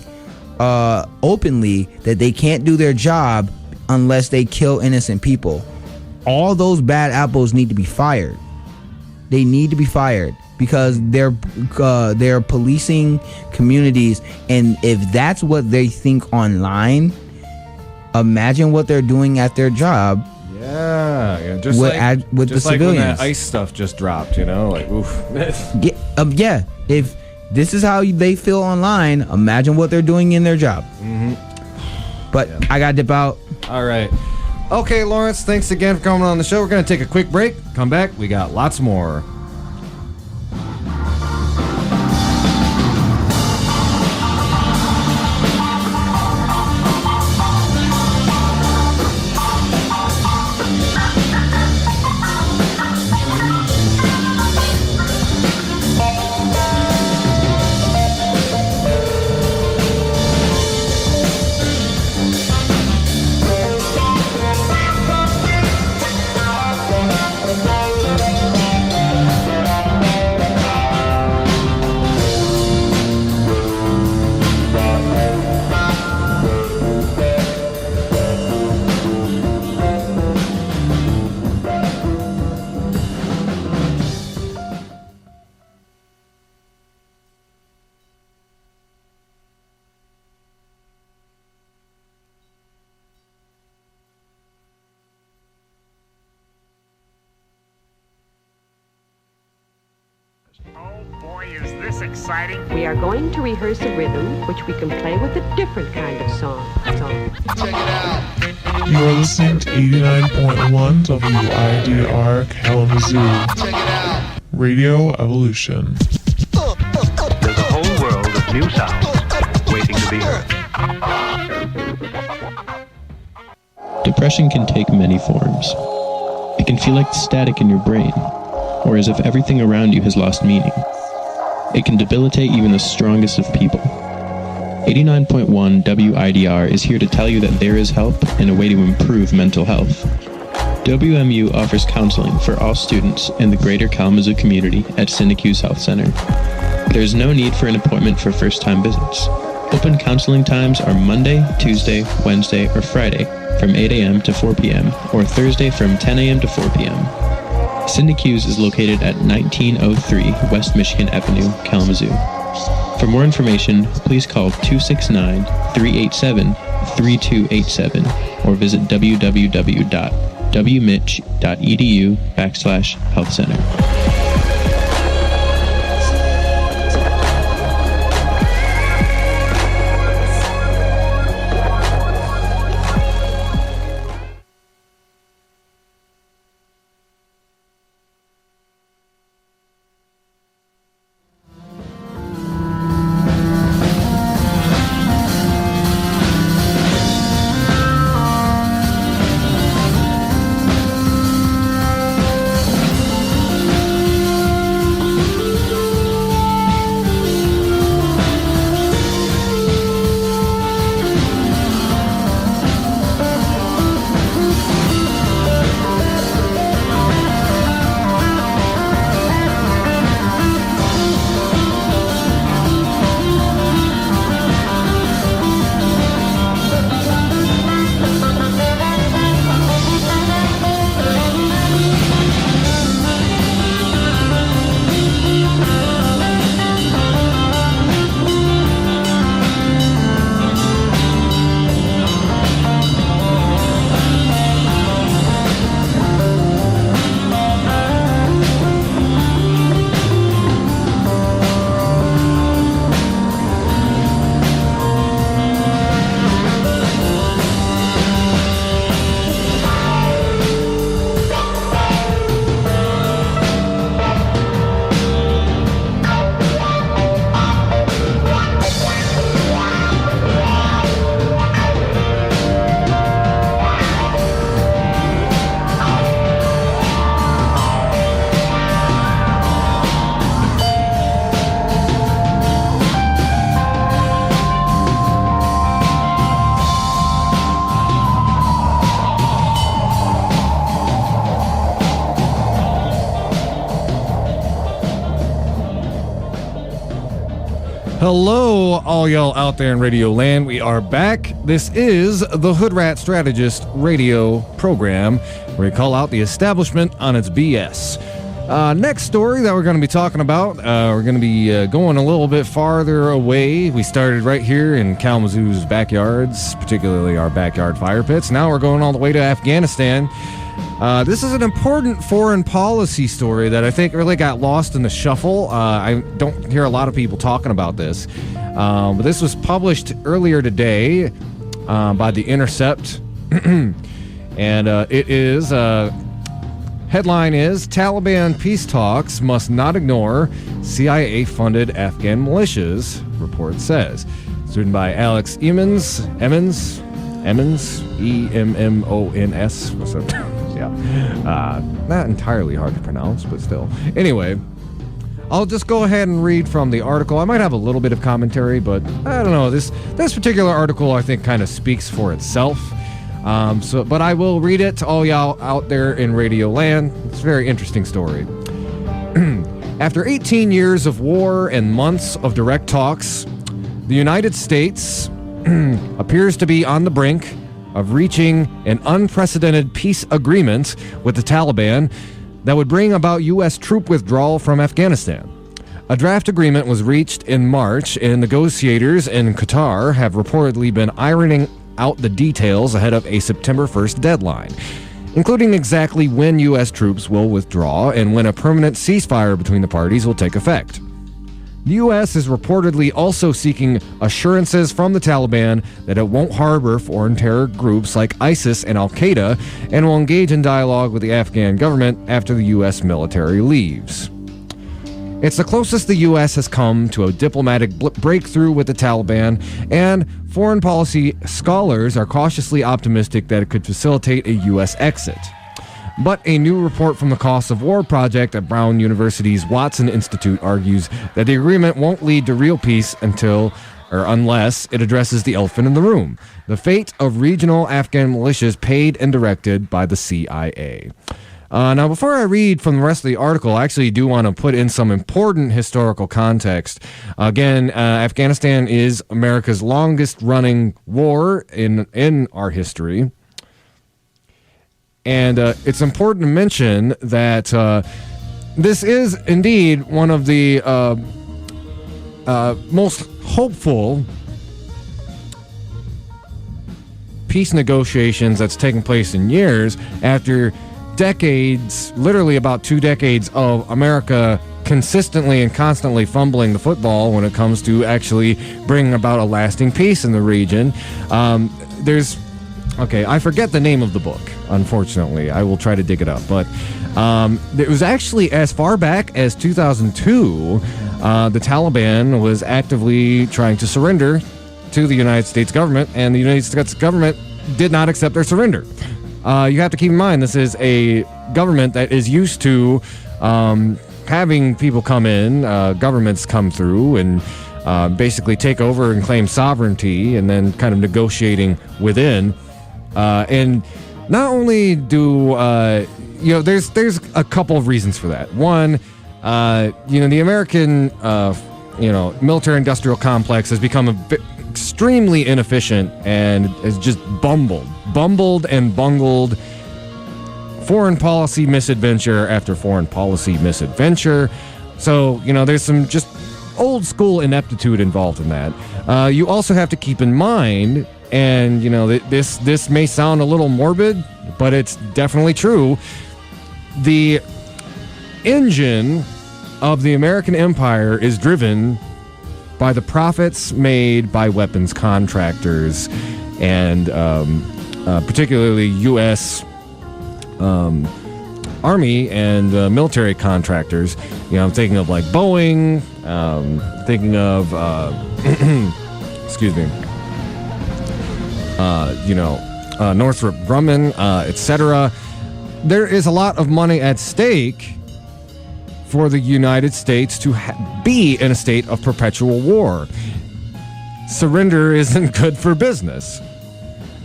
Speaker 2: openly that they can't do their job unless they kill innocent people. All those bad apples need to be fired. They need to be fired. Because they're policing communities, and if that's what they think online, imagine what they're doing at their job.
Speaker 1: Yeah, just
Speaker 2: with
Speaker 1: just
Speaker 2: the civilians.
Speaker 1: When that ICE stuff just dropped, oof.
Speaker 2: Yeah. If this is how they feel online, imagine what they're doing in their job.
Speaker 1: Mm-hmm.
Speaker 2: But yeah. I gotta dip out.
Speaker 1: All right. Okay, Lawrence. Thanks again for coming on the show. We're gonna take a quick break. Come back. We got lots more.
Speaker 3: We are going to rehearse a rhythm which we can play with a different kind of song.
Speaker 4: Check it out.
Speaker 5: You are listening to 89.1 WIDR Kalamazoo.
Speaker 4: Check it out.
Speaker 5: Radio Evolution.
Speaker 6: There's a whole world of new sounds waiting to be heard.
Speaker 7: Depression can take many forms. It can feel like static in your brain, or as if everything around you has lost meaning. It can debilitate even the strongest of people. 89.1 WIDR is here to tell you that there is help and a way to improve mental health. WMU offers counseling for all students in the greater Kalamazoo community at Syndicus Health Center. There is no need for an appointment for first-time visits. Open counseling times are Monday, Tuesday, Wednesday, or Friday from 8 a.m. to 4 p.m. or Thursday from 10 a.m. to 4 p.m. Syndicuse is located at 1903 West Michigan Avenue, Kalamazoo. For more information, please call 269-387-3287 or visit www.wmich.edu/health center.
Speaker 1: Hello, all y'all out there in Radio Land. We are back. This is the Hoodrat Strategist radio program, where we call out the establishment on its BS. Next story that we're going to be talking about, we're going to be going a little bit farther away. We started right here in Kalamazoo's backyards, particularly our backyard fire pits. Now we're going all the way to Afghanistan. This is an important foreign policy story that I think really got lost in the shuffle. I don't hear a lot of people talking about this. But this was published earlier today by The Intercept. And it is, headline is, Taliban peace talks must not ignore CIA-funded Afghan militias, report says. It's written by Alex Emmons, E-M-M-O-N-S. What's up? Not entirely hard to pronounce, but still. Anyway, I'll just go ahead and read from the article. I might have a little bit of commentary, but I don't know. This particular article, I think, kind of speaks for itself. But I will read it to all y'all out there in Radio Land. It's a very interesting story. After 18 years of war and months of direct talks, the United States appears to be on the brink of reaching an unprecedented peace agreement with the Taliban that would bring about U.S. troop withdrawal from Afghanistan. A draft agreement was reached in March, and negotiators in Qatar have reportedly been ironing out the details ahead of a September 1st deadline, including exactly when U.S. troops will withdraw and when a permanent ceasefire between the parties will take effect. The U.S. is reportedly also seeking assurances from the Taliban that it won't harbor foreign terror groups like ISIS and Al-Qaeda and will engage in dialogue with the Afghan government after the U.S. military leaves. It's the closest the U.S. has come to a diplomatic breakthrough with the Taliban, and foreign policy scholars are cautiously optimistic that it could facilitate a U.S. exit. But a new report from the Costs of War Project at Brown University's Watson Institute argues that the agreement won't lead to real peace unless it addresses the elephant in the room, the fate of regional Afghan militias paid and directed by the CIA. Now, before I read from the rest of the article, I actually do want to put in some important historical context. Again, Afghanistan is America's longest-running war in our history. And it's important to mention that this is indeed one of the most hopeful peace negotiations that's taken place in years after decades, literally about 2 decades of America consistently and constantly fumbling the football when it comes to actually bringing about a lasting peace in the region. I forget the name of the book, unfortunately. I will try to dig it up. But it was actually as far back as 2002, the Taliban was actively trying to surrender to the United States government, and the United States government did not accept their surrender. You have to keep in mind, this is a government that is used to having people come in, governments come through and basically take over and claim sovereignty, and then kind of negotiating within. And not only do there's a couple of reasons for that. One, the American military-industrial complex has become extremely inefficient and has just bumbled and bungled foreign policy misadventure after foreign policy misadventure. So, there's some just old school ineptitude involved in that. You also have to keep in mind, and this may sound a little morbid, but it's definitely true. The engine of the American empire is driven by the profits made by weapons contractors and particularly U.S. Army and military contractors. I'm thinking of like Boeing, thinking of excuse me, Northrop Grumman, etc. There is a lot of money at stake for the United States to be in a state of perpetual war. Surrender isn't good for business.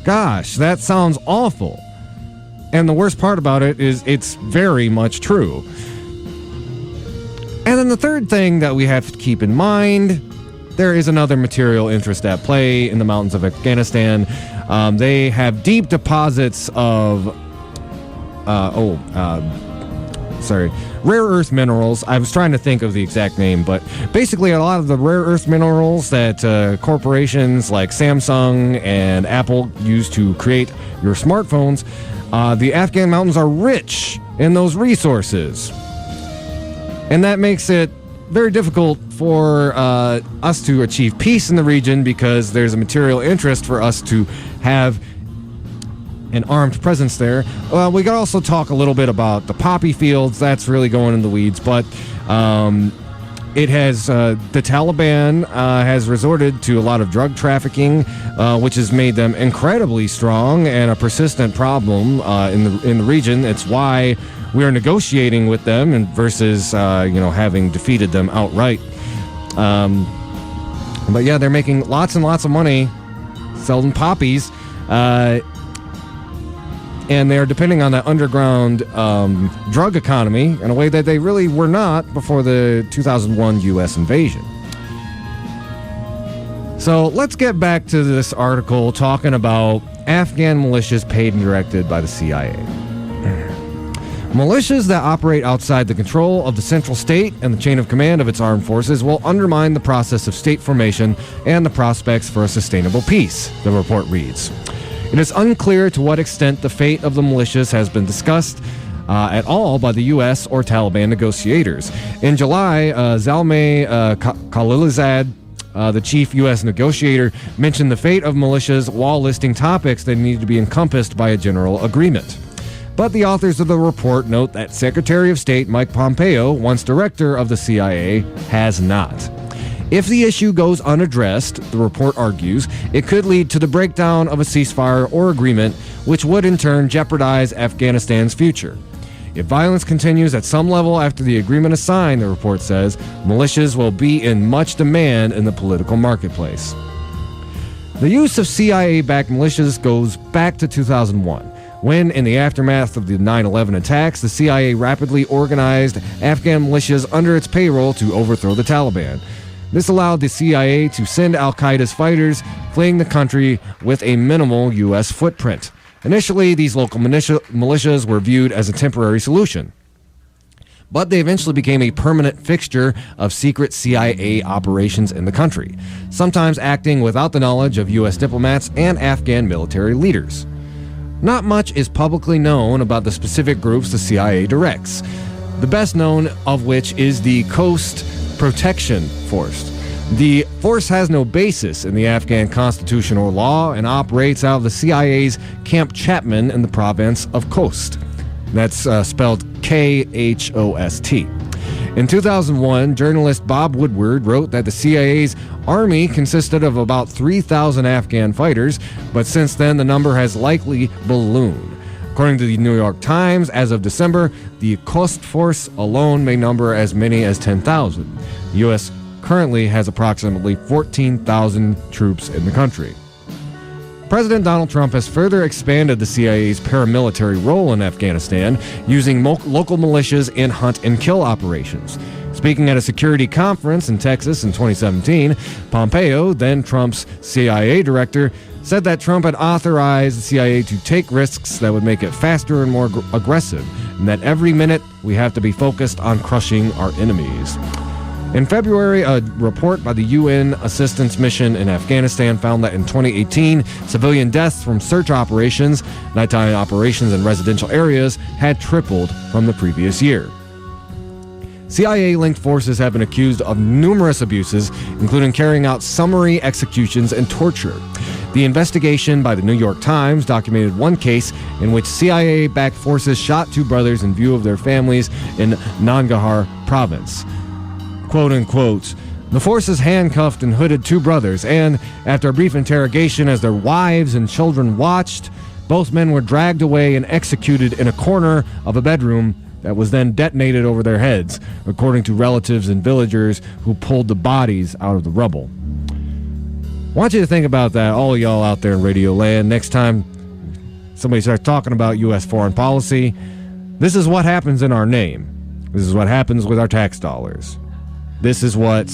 Speaker 1: Gosh, that sounds awful. And the worst part about it is it's very much true. And then the third thing that we have to keep in mind, there is another material interest at play in the mountains of Afghanistan. They have deep deposits of rare earth minerals. I was trying to think of the exact name, but basically a lot of the rare earth minerals that corporations like Samsung and Apple use to create your smartphones, the Afghan mountains are rich in those resources. And that makes it very difficult for us to achieve peace in the region, because there's a material interest for us to have an armed presence there. We could also talk a little bit about the poppy fields. That's really going in the weeds, but it has the Taliban has resorted to a lot of drug trafficking, which has made them incredibly strong and a persistent problem in the region. It's why we are negotiating with them and versus having defeated them outright. But yeah, they're making lots and lots of money selling poppies. And they're depending on that underground drug economy in a way that they really were not before the 2001 U.S. invasion. So let's get back to this article talking about Afghan militias paid and directed by the CIA. Militias that operate outside the control of the central state and the chain of command of its armed forces will undermine the process of state formation and the prospects for a sustainable peace, the report reads. It is unclear to what extent the fate of the militias has been discussed at all by the U.S. or Taliban negotiators. In July, Zalmay Khalilzad, the chief U.S. negotiator, mentioned the fate of militias while listing topics that needed to be encompassed by a general agreement. But the authors of the report note that Secretary of State Mike Pompeo, once director of the CIA, has not. If the issue goes unaddressed, the report argues, it could lead to the breakdown of a ceasefire or agreement, which would in turn jeopardize Afghanistan's future. If violence continues at some level after the agreement is signed, the report says, militias will be in much demand in the political marketplace. The use of CIA-backed militias goes back to 2001, when, in the aftermath of the 9/11 attacks, the CIA rapidly organized Afghan militias under its payroll to overthrow the Taliban. This allowed the CIA to send al-Qaeda's fighters fleeing the country with a minimal U.S. footprint. Initially, these local militias were viewed as a temporary solution, but they eventually became a permanent fixture of secret CIA operations in the country, sometimes acting without the knowledge of U.S. diplomats and Afghan military leaders. Not much is publicly known about the specific groups the CIA directs, the best known of which is the Coast Protection Force. The force has no basis in the Afghan constitution or law and operates out of the CIA's Camp Chapman in the province of Khost. That's spelled K-H-O-S-T. In 2001, journalist Bob Woodward wrote that the CIA's army consisted of about 3,000 Afghan fighters, but since then the number has likely ballooned. According to the New York Times, as of December, the Khost force alone may number as many as 10,000. The U.S. currently has approximately 14,000 troops in the country. President Donald Trump has further expanded the CIA's paramilitary role in Afghanistan, using local militias in hunt and kill operations. Speaking at a security conference in Texas in 2017, Pompeo, then Trump's CIA director, said that Trump had authorized the CIA to take risks that would make it faster and more aggressive, and that every minute we have to be focused on crushing our enemies. In February, a report by the UN Assistance Mission in Afghanistan found that in 2018, civilian deaths from search operations, nighttime operations in residential areas, had tripled from the previous year. CIA-linked forces have been accused of numerous abuses, including carrying out summary executions and torture. The investigation by the New York Times documented one case in which CIA-backed forces shot two brothers in view of their families in Nangarhar province. Quote-unquote, the forces handcuffed and hooded two brothers, and after a brief interrogation as their wives and children watched, both men were dragged away and executed in a corner of a bedroom that was then detonated over their heads, according to relatives and villagers who pulled the bodies out of the rubble. I want you to think about that, all of y'all out there in Radio Land. Next time somebody starts talking about U.S. foreign policy, this is what happens in our name. This is what happens with our tax dollars. This is what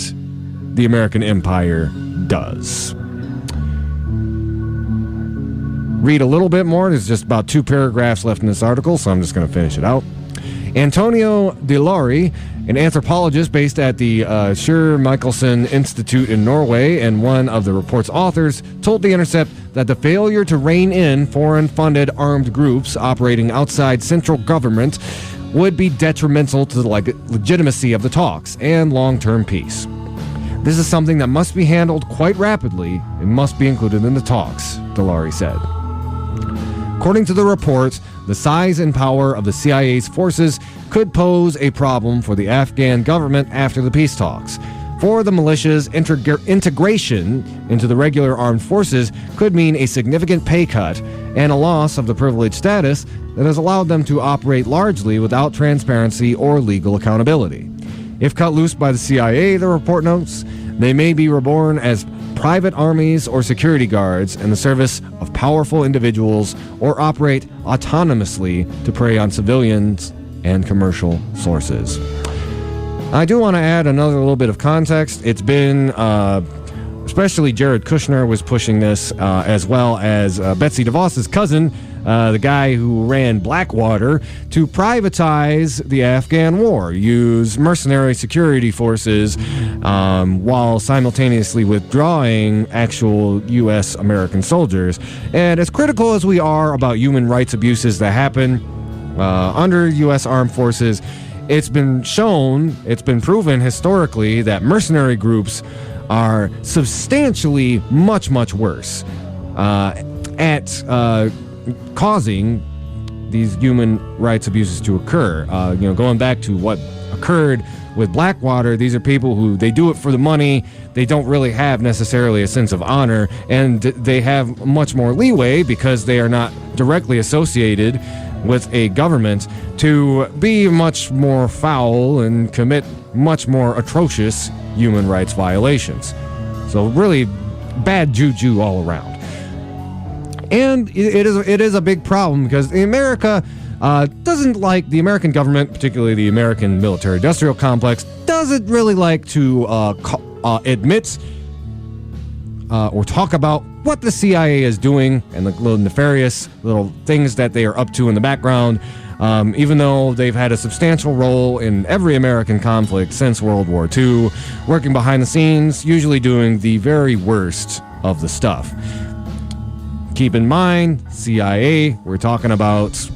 Speaker 1: the American empire does. Read a little bit more. There's just about 2 paragraphs left in this article, so I'm just going to finish it out. Antonio DeLaury, an anthropologist based at the Sjur Michelsen Institute in Norway and one of the report's authors, told The Intercept that the failure to rein in foreign-funded armed groups operating outside central government would be detrimental to the legitimacy of the talks and long-term peace. This is something that must be handled quite rapidly and must be included in the talks, DeLaury said. According to the report, the size and power of the CIA's forces could pose a problem for the Afghan government after the peace talks. For the militias, integration into the regular armed forces could mean a significant pay cut and a loss of the privileged status that has allowed them to operate largely without transparency or legal accountability. If cut loose by the CIA, the report notes, they may be reborn as private armies or security guards in the service of powerful individuals or operate autonomously to prey on civilians and commercial sources. I do want to add another little bit of context. It's been, especially Jared Kushner was pushing this, as well as Betsy DeVos's cousin, the guy who ran Blackwater, to privatize the Afghan war, use mercenary security forces while simultaneously withdrawing actual U.S. American soldiers. And as critical as we are about human rights abuses that happen under U.S. armed forces, it's been proven historically that mercenary groups are substantially much worse at causing these human rights abuses to occur. Going back to what occurred with Blackwater, these are people who, they do it for the money, they don't really have necessarily a sense of honor, and they have much more leeway because they are not directly associated with a government to be much more foul and commit much more atrocious human rights violations. So really bad juju all around. And it is a big problem because America doesn't like, the American government, particularly the American military-industrial complex, doesn't really like to admit or talk about what the CIA is doing and the little nefarious little things that they are up to in the background, even though they've had a substantial role in every American conflict since World War II, working behind the scenes, usually doing the very worst of the stuff. Keep in mind, CIA, we're talking about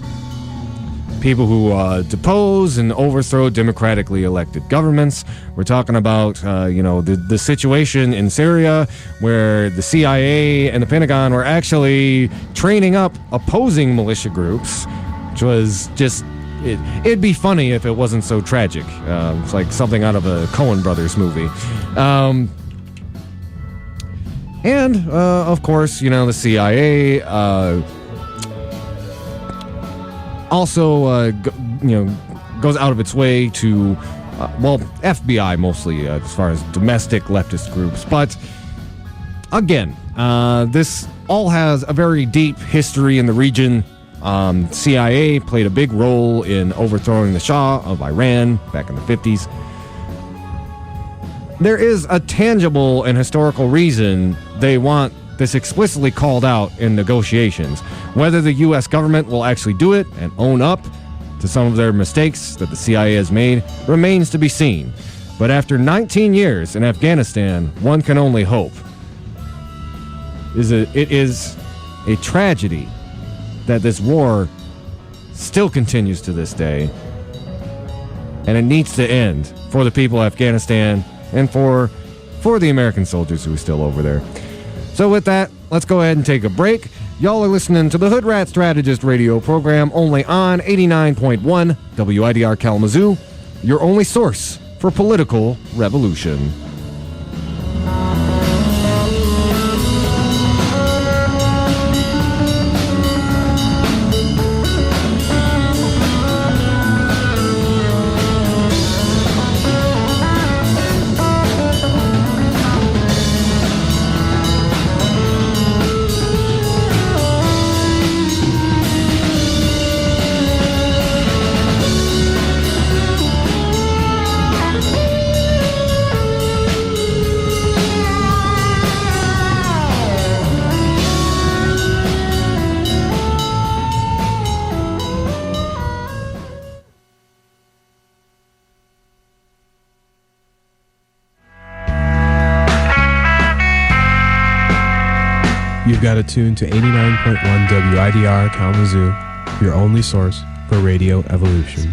Speaker 1: people who depose and overthrow democratically elected governments. We're talking about, the situation in Syria where the CIA and the Pentagon were actually training up opposing militia groups, which was just, it'd be funny if it wasn't so tragic. It's like something out of a Coen Brothers movie. And, of course, the CIA also, goes out of its way to, FBI mostly, as far as domestic leftist groups. But, again, this all has a very deep history in the region. CIA played a big role in overthrowing the Shah of Iran back in the 50s. There is a tangible and historical reason they want this explicitly called out in negotiations. Whether the U.S. government will actually do it and own up to some of their mistakes that the CIA has made remains to be seen. But after 19 years in Afghanistan, one can only hope. It is a tragedy that this war still continues to this day, and it needs to end for the people of Afghanistan and for the American soldiers who are still over there. So with that, let's go ahead and take a break. Y'all are listening to the Hoodrat Strategist radio program only on 89.1 WIDR Kalamazoo, your only source for political revolution.
Speaker 8: You've got it tuned to 89.1 WIDR Kalamazoo, your only source for Radio Evolution.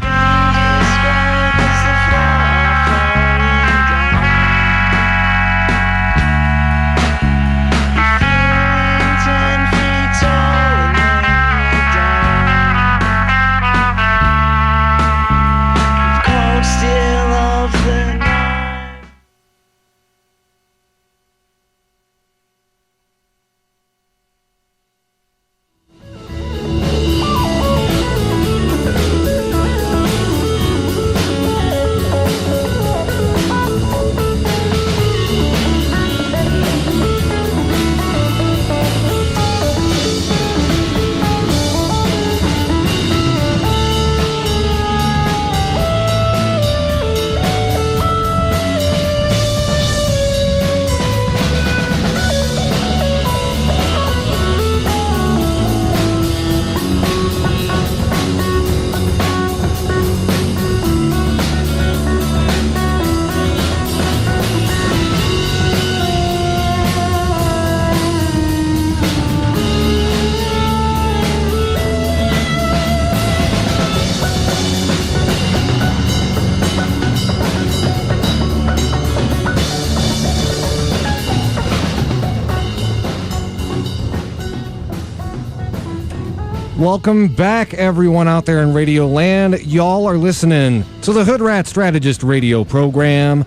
Speaker 1: Welcome back, everyone out there in Radio Land. Y'all are listening to the Hoodrat Strategist radio program,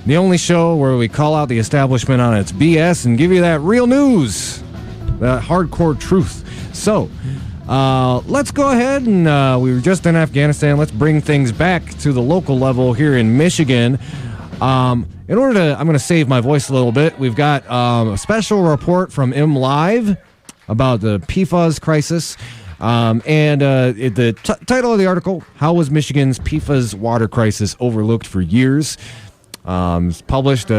Speaker 1: the only show where we call out the establishment on its BS and give you that real news, that hardcore truth. So, let's go ahead and we were just in Afghanistan. Let's bring things back to the local level here in Michigan. I'm going to save my voice a little bit. We've got a special report from MLive about the PFAS crisis. The title of the article, How Was Michigan's PFAS Water Crisis Overlooked for Years? It's published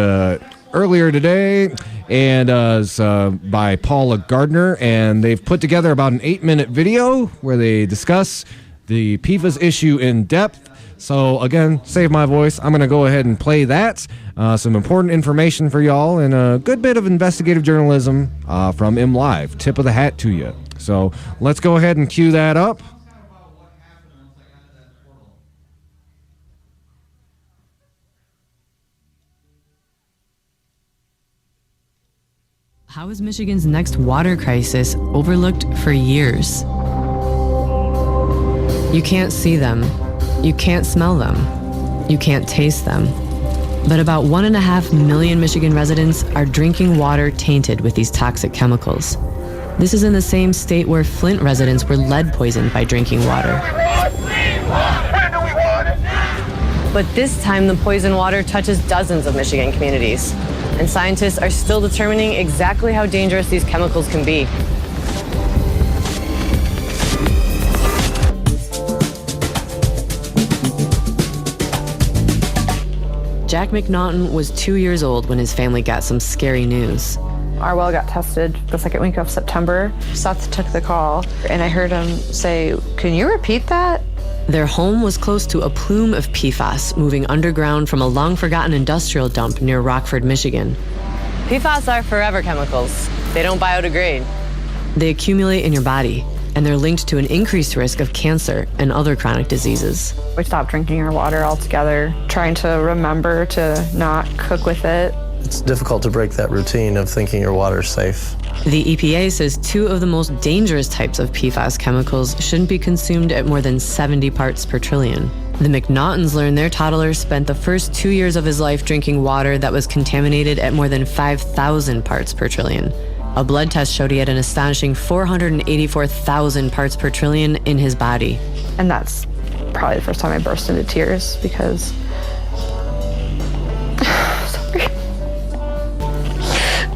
Speaker 1: earlier today, and it's by Paula Garner, and they've put together about an 8-minute video where they discuss the PFAS issue in depth. So again, save my voice, I'm going to go ahead and play that. Some important information for y'all and a good bit of investigative journalism from MLive. Tip of the hat to you. So let's go ahead and cue that up.
Speaker 9: How is Michigan's next water crisis overlooked for years? You can't see them. You can't smell them. You can't taste them. But about 1.5 million Michigan residents are drinking water tainted with these toxic chemicals. This is in the same state where Flint residents were lead poisoned by drinking water. But this time, the poison water touches dozens of Michigan communities, and scientists are still determining exactly how dangerous these chemicals can be. Jack McNaughton was 2 years old when his family got some scary news.
Speaker 10: Our well got tested the second week of September. Seth took the call, and I heard him say, "Can you repeat that?"
Speaker 9: Their home was close to a plume of PFAS moving underground from a long-forgotten industrial dump near Rockford, Michigan. PFAS are forever chemicals. They don't biodegrade. They accumulate in your body, and they're linked to an increased risk of cancer and other chronic diseases.
Speaker 10: We stopped drinking our water altogether, trying to remember to not cook with it.
Speaker 11: It's difficult to break that routine of thinking your water's safe.
Speaker 9: The EPA says 2 of the most dangerous types of PFAS chemicals shouldn't be consumed at more than 70 parts per trillion. The McNaughtons learned their toddler spent the first 2 years of his life drinking water that was contaminated at more than 5,000 parts per trillion. A blood test showed he had an astonishing 484,000 parts per trillion in his body.
Speaker 10: And that's probably the first time I burst into tears because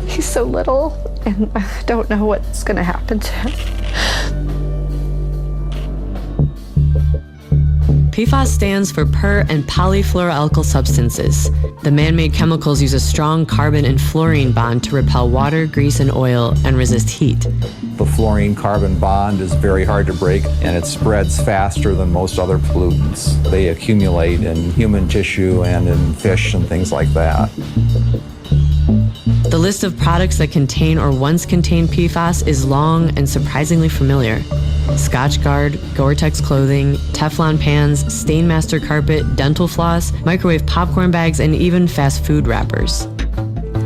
Speaker 10: he's so little, and I don't know what's going to happen to him.
Speaker 9: PFAS stands for per- and polyfluoroalkyl substances. The man-made chemicals use a strong carbon and fluorine bond to repel water, grease, and oil and resist heat.
Speaker 12: The fluorine-carbon bond is very hard to break, and it spreads faster than most other pollutants. They accumulate in human tissue and in fish and things like that.
Speaker 9: The list of products that contain or once contained PFAS is long and surprisingly familiar. Scotchgard, Gore-Tex clothing, Teflon pans, Stainmaster carpet, dental floss, microwave popcorn bags, and even fast food wrappers.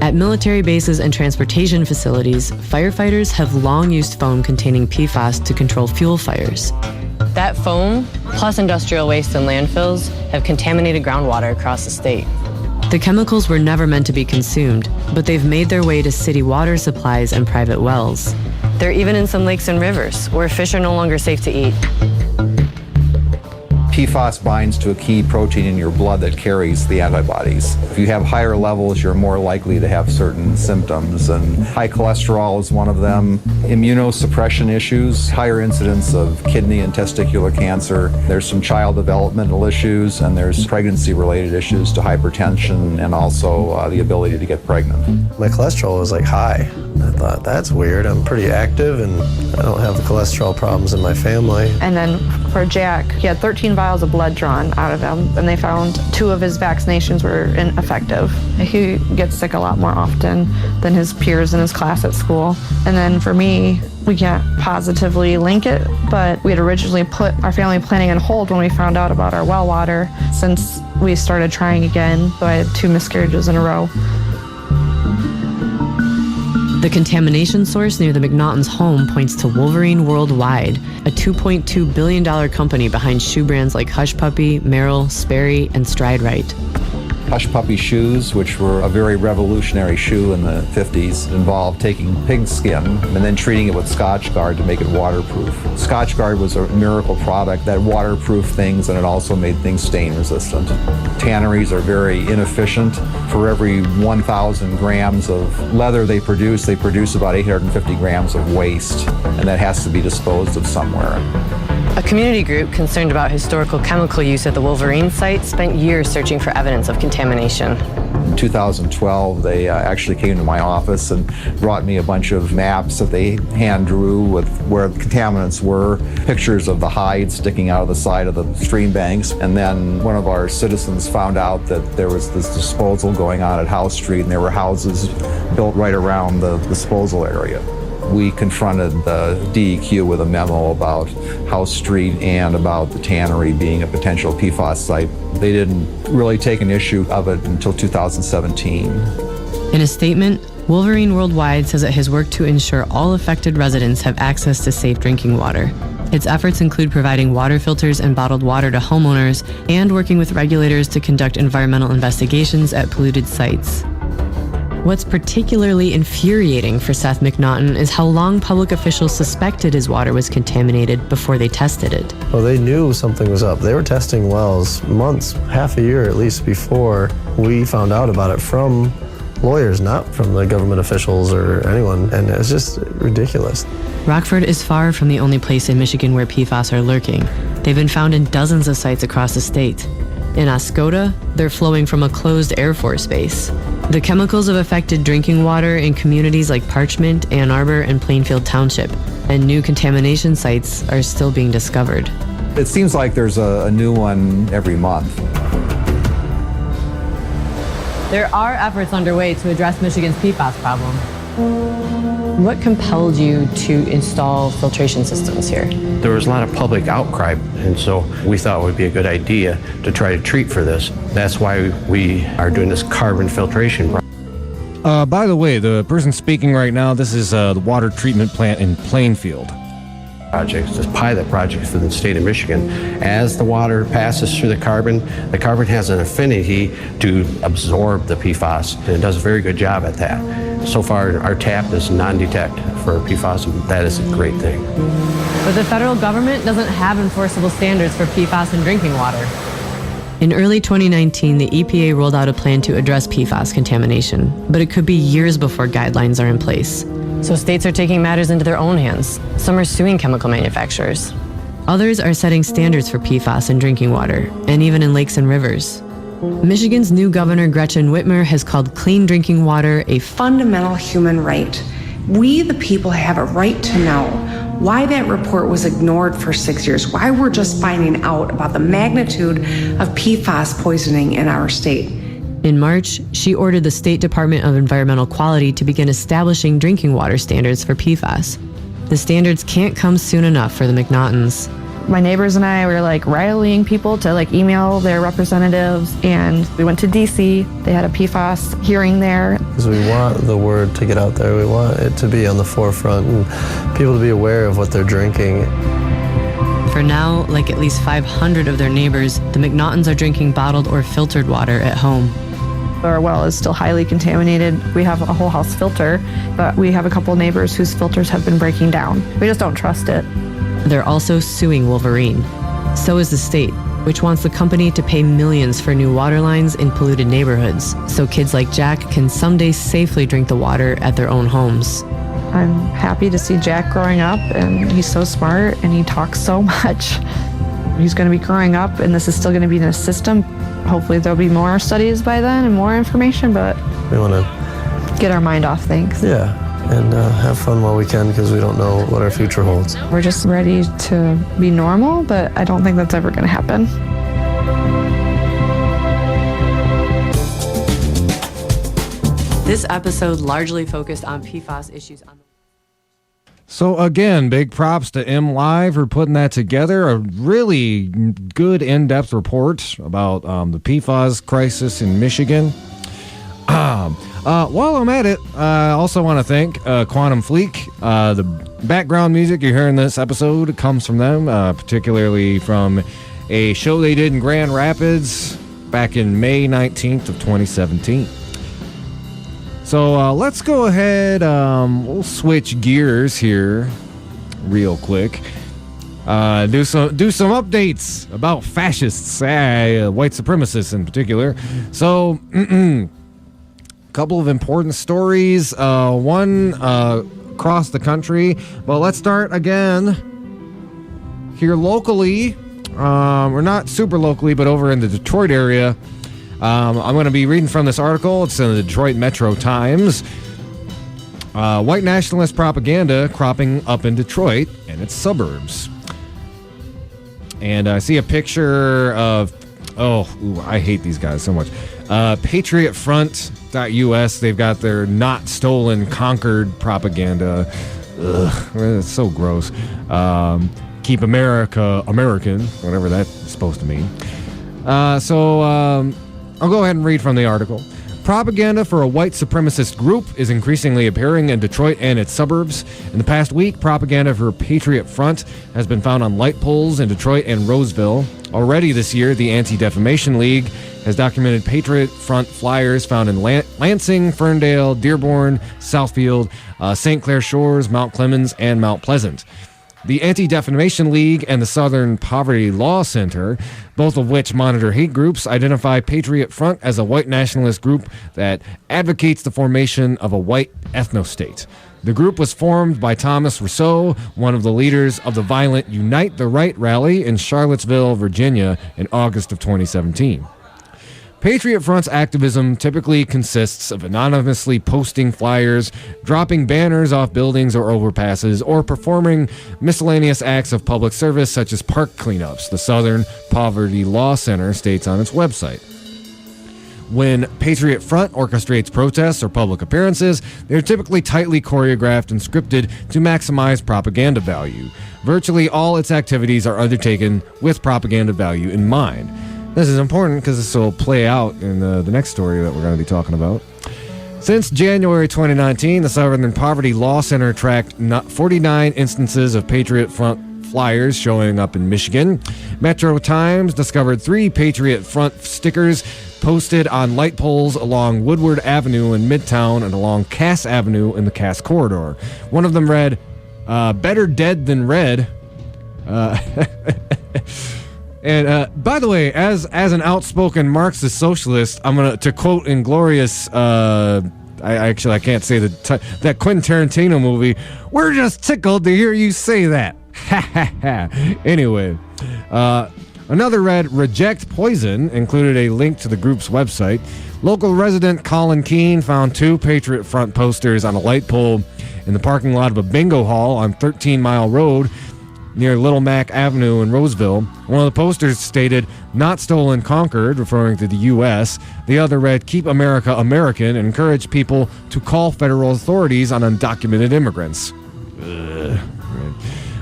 Speaker 9: At military bases and transportation facilities, firefighters have long used foam containing PFAS to control fuel fires. That foam, plus industrial waste and landfills, have contaminated groundwater across the state. The chemicals were never meant to be consumed, but they've made their way to city water supplies and private wells. They're even in some lakes and rivers, where fish are no longer safe to eat.
Speaker 12: PFAS binds to a key protein in your blood that carries the antibodies. If you have higher levels, you're more likely to have certain symptoms, and high cholesterol is one of them. Immunosuppression issues, higher incidence of kidney and testicular cancer. There's some child developmental issues, and there's pregnancy-related issues to hypertension and also the ability to get pregnant.
Speaker 11: My cholesterol was like high. I thought, that's weird. I'm pretty active, and I don't have the cholesterol problems in my family.
Speaker 10: And then for Jack, he had 13 vials of blood drawn out of him, and they found 2 of his vaccinations were ineffective. He gets sick a lot more often than his peers in his class at school. And then for me, we can't positively link it, but we had originally put our family planning on hold when we found out about our well water since we started trying again. So I had 2 miscarriages in a row.
Speaker 9: The contamination source near the McNaughtons' home points to Wolverine Worldwide, a $2.2 billion company behind shoe brands like Hush Puppy, Merrell, Sperry, and Stride Rite.
Speaker 12: Hush Puppy shoes, which were a very revolutionary shoe in the 50s, involved taking pig skin and then treating it with Scotchgard to make it waterproof. Scotchgard was a miracle product that waterproofed things, and it also made things stain resistant. Tanneries are very inefficient. For every 1,000 grams of leather they produce about 850 grams of waste, and that has to be disposed of somewhere.
Speaker 9: A community group concerned about historical chemical use at the Wolverine site spent years searching for evidence of contamination.
Speaker 12: In 2012, they actually came to my office and brought me a bunch of maps that they hand drew with where the contaminants were, pictures of the hides sticking out of the side of the stream banks. And then one of our citizens found out that there was this disposal going on at House Street, and there were houses built right around the disposal area. We confronted the DEQ with a memo about House Street and about the tannery being a potential PFAS site. They didn't really take an issue of it until 2017.
Speaker 9: In a statement, Wolverine Worldwide says it has worked to ensure all affected residents have access to safe drinking water. Its efforts include providing water filters and bottled water to homeowners and working with regulators to conduct environmental investigations at polluted sites. What's particularly infuriating for Seth McNaughton is how long public officials suspected his water was contaminated before they tested it.
Speaker 11: Well, they knew something was up. They were testing wells months, half a year at least, before we found out about it from lawyers, not from the government officials or anyone, and it's just ridiculous.
Speaker 9: Rockford is far from the only place in Michigan where PFAS are lurking. They've been found in dozens of sites across the state. In Oscoda, they're flowing from a closed Air Force base. The chemicals have affected drinking water in communities like Parchment, Ann Arbor, and Plainfield Township, and new contamination sites are still being discovered.
Speaker 12: It seems like there's a new one every month.
Speaker 9: There are efforts underway to address Michigan's PFAS problem. What compelled you to install filtration systems here?
Speaker 13: There was a lot of public outcry, and so we thought it would be a good idea to try to treat for this. That's why we are doing this carbon filtration.
Speaker 1: By the way, the person speaking right now, this is the water treatment plant in Plainfield.
Speaker 13: Projects, this pilot project for the state of Michigan. As the water passes through the carbon has an affinity to absorb the PFAS, and it does a very good job at that. So far, our tap is non-detect for PFAS, and that is a great thing.
Speaker 9: But the federal government doesn't have enforceable standards for PFAS in drinking water. In early 2019, the EPA rolled out a plan to address PFAS contamination, but it could be years before guidelines are in place. So states are taking matters into their own hands. Some are suing chemical manufacturers. Others are setting standards for PFAS in drinking water, and even in lakes and rivers. Michigan's new governor, Gretchen Whitmer, has called clean drinking water a fundamental human right.
Speaker 14: We, the people, have a right to know why that report was ignored for 6 years, why we're just finding out about the magnitude of PFAS poisoning in our state.
Speaker 9: In March, she ordered the State Department of Environmental Quality to begin establishing drinking water standards for PFAS. The standards can't come soon enough for the McNaughtons.
Speaker 10: My neighbors and I were rallying people to email their representatives, and we went to DC. They had a PFAS hearing there.
Speaker 11: Because we want the word to get out there. We want it to be on the forefront and people to be aware of what they're drinking.
Speaker 9: For now, like at least 500 of their neighbors, the McNaughtons are drinking bottled or filtered water at home.
Speaker 10: Our well is still highly contaminated. We have a whole house filter, but we have a couple neighbors whose filters have been breaking down. We just don't trust it.
Speaker 9: They're also suing Wolverine. So is the state, which wants the company to pay millions for new water lines in polluted neighborhoods, so kids like Jack can someday safely drink the water at their own homes.
Speaker 10: I'm happy to see Jack growing up, and he's so smart and he talks so much. He's going to be growing up, and this is still going to be in a system. Hopefully there'll be more studies by then and more information, but
Speaker 11: we want to
Speaker 10: get our mind off things.
Speaker 11: Yeah, and have fun while we can, because we don't know what our future holds.
Speaker 10: We're just ready to be normal, but I don't think that's ever going to happen.
Speaker 9: This episode largely focused on PFAS issues on the...
Speaker 1: So again, big props to MLive for putting that together. A really good in-depth report about the PFAS crisis in Michigan. While I'm at it, I also want to thank Quantum Fleek. The background music you hear in this episode comes from them, particularly from a show they did in Grand Rapids back in May 19th of 2017. So let's go ahead, we'll switch gears here real quick. Do some updates about fascists, white supremacists in particular. So, couple of important stories, one across the country. But let's start again here locally, or not super locally, but over in the Detroit area. I'm going to be reading from this article. It's in the Detroit Metro Times. White nationalist propaganda cropping up in Detroit and its suburbs. And I see a picture of, I hate these guys so much. PatriotFront.us. They've got their not stolen, conquered propaganda. Ugh, it's so gross. Keep America American, whatever that's supposed to mean. So I'll go ahead and read from the article. Propaganda for a white supremacist group is increasingly appearing in Detroit and its suburbs. In the past week, propaganda for Patriot Front has been found on light poles in Detroit and Roseville. Already this year, the Anti-Defamation League has documented Patriot Front flyers found in Lansing, Ferndale, Dearborn, Southfield, St. Clair Shores, Mount Clemens, and Mount Pleasant. The Anti-Defamation League and the Southern Poverty Law Center, both of which monitor hate groups, identify Patriot Front as a white nationalist group that advocates the formation of a white ethno-state. The group was formed by Thomas Rousseau, one of the leaders of the violent Unite the Right rally in Charlottesville, Virginia, in August of 2017. Patriot Front's activism typically consists of anonymously posting flyers, dropping banners off buildings or overpasses, or performing miscellaneous acts of public service such as park cleanups, the Southern Poverty Law Center states on its website. When Patriot Front orchestrates protests or public appearances, they're typically tightly choreographed and scripted to maximize propaganda value. Virtually all its activities are undertaken with propaganda value in mind. This is important because this will play out in the next story that we're going to be talking about. Since January 2019, the Southern Poverty Law Center tracked 49 instances of Patriot Front flyers showing up in Michigan. Metro Times discovered 3 Patriot Front stickers posted on light poles along Woodward Avenue in Midtown and along Cass Avenue in the Cass Corridor. One of them read, "Better dead than red." And by the way, as an outspoken Marxist socialist, I'm to quote Inglorious. I can't say that Quentin Tarantino movie. We're just tickled to hear you say that. Anyway, another read, "Reject Poison," included a link to the group's website. Local resident Colin Keene found 2 Patriot Front posters on a light pole in the parking lot of a bingo hall on 13 Mile Road near Little Mac Avenue in Roseville. One of the posters stated, "Not stolen, conquered," referring to the U.S. The other read, "Keep America American," and encouraged people to call federal authorities on undocumented immigrants.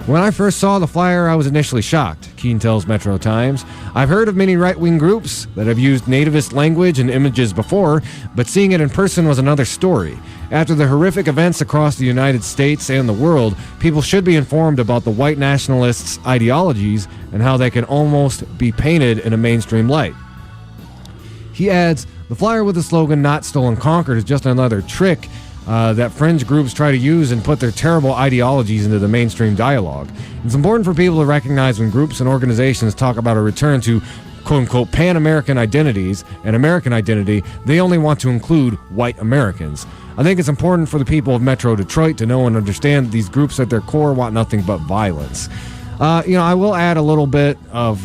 Speaker 1: When I first saw the flyer, I was initially shocked, Keene tells Metro Times. I've heard of many right-wing groups that have used nativist language and images before, but seeing it in person was another story. After the horrific events across the United States and the world, people should be informed about the white nationalists' ideologies and how they can almost be painted in a mainstream light. He adds, the flyer with the slogan, "Not stolen, conquered," is just another trick that fringe groups try to use and put their terrible ideologies into the mainstream dialogue. It's important for people to recognize when groups and organizations talk about a return to quote-unquote pan-American identities and American identity, they only want to include white Americans. I think it's important for the people of Metro Detroit to know and understand that these groups at their core want nothing but violence. I will add a little bit of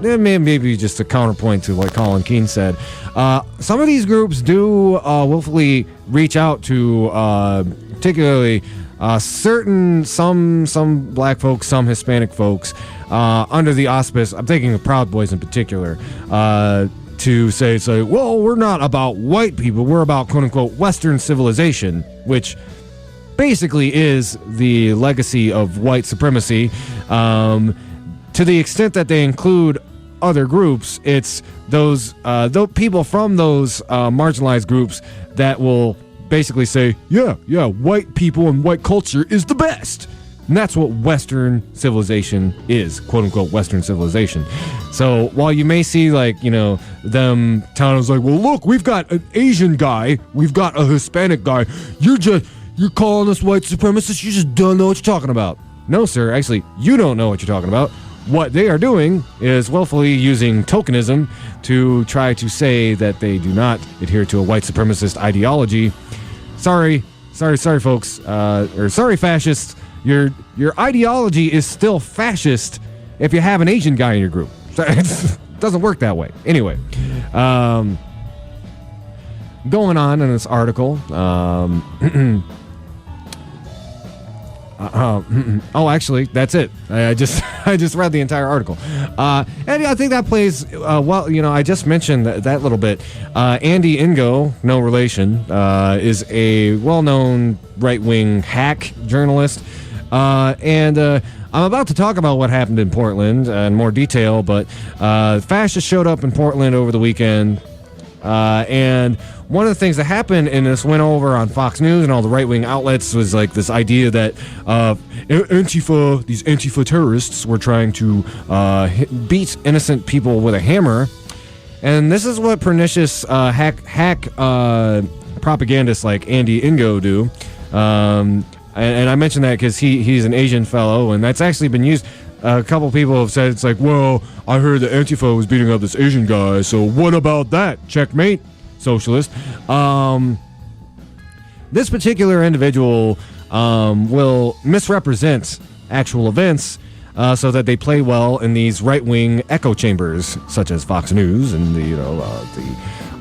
Speaker 1: maybe just a counterpoint to what Colin Keene said. Some of these groups do willfully reach out to particularly some black folks, some Hispanic folks, under the auspice, I'm thinking of Proud Boys in particular, to say, well, we're not about white people, we're about quote-unquote Western civilization, which basically is the legacy of white supremacy. To the extent that they include other groups, it's those people from those marginalized groups that will basically say, yeah, white people and white culture is the best. And that's what Western civilization is, quote-unquote Western civilization. So while you may see, them towns like, well, look, we've got an Asian guy, we've got a Hispanic guy, you're calling us white supremacists, you just don't know what you're talking about. No, sir, actually, you don't know what you're talking about. What they are doing is willfully using tokenism to try to say that they do not adhere to a white supremacist ideology. Sorry, folks, or sorry, fascists. Your ideology is still fascist if you have an Asian guy in your group. It doesn't work that way. Anyway, going on in this article. Actually, that's it. I just read the entire article, and I think that plays well. I just mentioned that little bit. Andy Ngo, no relation, is a well-known right-wing hack journalist, and I'm about to talk about what happened in Portland in more detail. But fascists showed up in Portland over the weekend, and one of the things that happened, and this went over on Fox News and all the right-wing outlets, was like this idea that these Antifa terrorists were trying to beat innocent people with a hammer. And this is what pernicious hack propagandists like Andy Ngo do. And I mention that because he's an Asian fellow, and that's actually been used. A couple people have said, it's like, well, I heard that Antifa was beating up this Asian guy, so what about that? Checkmate, socialist. This particular individual will misrepresent actual events so that they play well in these right-wing echo chambers, such as Fox News and the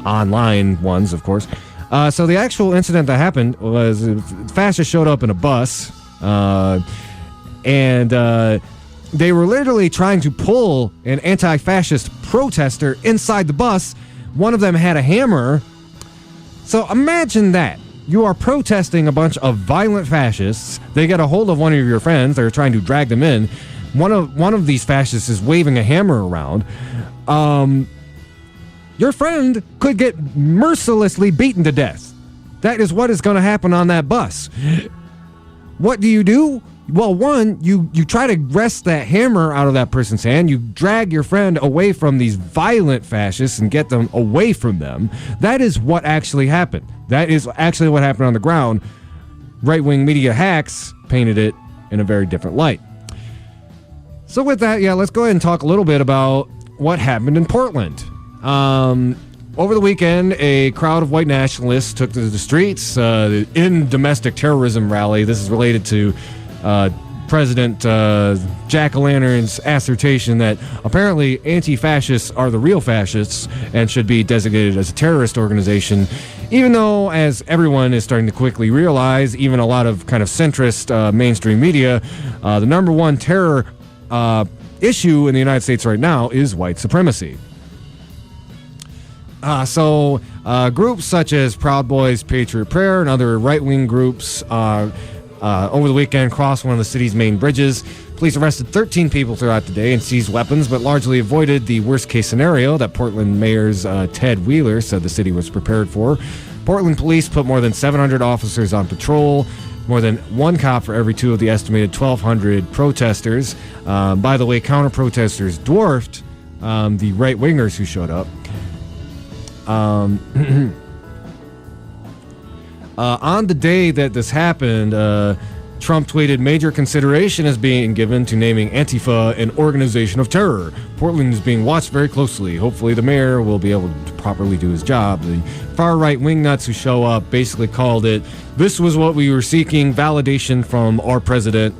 Speaker 1: online ones, of course. So the actual incident that happened was fascists showed up in a bus, and they were literally trying to pull an anti-fascist protester inside the bus. One of them had a hammer. So imagine that. You are protesting a bunch of violent fascists. They get a hold of one of your friends. They're trying to drag them in. One of these fascists is waving a hammer around. Your friend could get mercilessly beaten to death. That is what is going to happen on that bus. What do? Well, one, you try to wrest that hammer out of that person's hand. You drag your friend away from these violent fascists and get them away from them. That is what actually happened. That is actually what happened on the ground. Right-wing media hacks painted it in a very different light. So with that, let's go ahead and talk a little bit about what happened in Portland. Over the weekend, a crowd of white nationalists took to the streets in domestic terrorism rally. This is related to President Jack-o'-lantern's assertion that apparently anti-fascists are the real fascists and should be designated as a terrorist organization, even though, as everyone is starting to quickly realize, even a lot of kind of centrist mainstream media, the number one terror issue in the United States right now is white supremacy. So groups such as Proud Boys, Patriot Prayer, and other right-wing groups over the weekend crossed one of the city's main bridges. Police arrested 13 people throughout the day and seized weapons, but largely avoided the worst-case scenario that Portland Mayor's Ted Wheeler said the city was prepared for. Portland police put more than 700 officers on patrol, more than one cop for every two of the estimated 1,200 protesters. By the way, counter-protesters dwarfed the right-wingers who showed up. On the day that this happened, Trump tweeted, "Major consideration is being given to naming Antifa an organization of terror. Portland is being watched very closely. Hopefully the mayor will be able to properly do his job." The far-right wingnuts who show up basically called it, "This was what we were seeking, validation from our president,"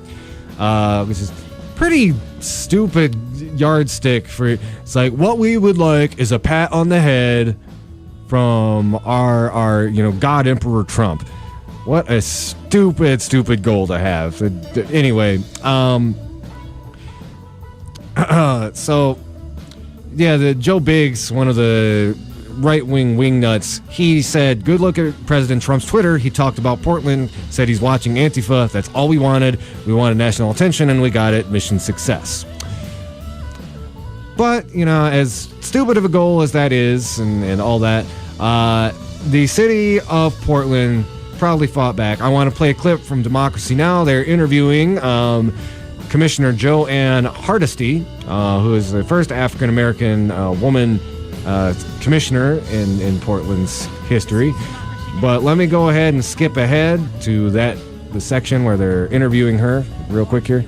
Speaker 1: which is pretty stupid yardstick for, it's like, what we would like is a pat on the head from our God Emperor Trump. What a stupid goal to have. Anyway, so the Joe Biggs, one of the right-wing wingnuts, he said, "Good look at President Trump's Twitter. He talked about Portland, said he's watching Antifa. That's all we wanted. We wanted national attention, and we got it. Mission success." But, as stupid of a goal as that is, and all that, the city of Portland proudly fought back. I want to play a clip from Democracy Now! They're interviewing Commissioner Joanne Hardesty, who is the first African-American woman commissioner in Portland's history. But let me go ahead and skip ahead to the section where they're interviewing her real quick here.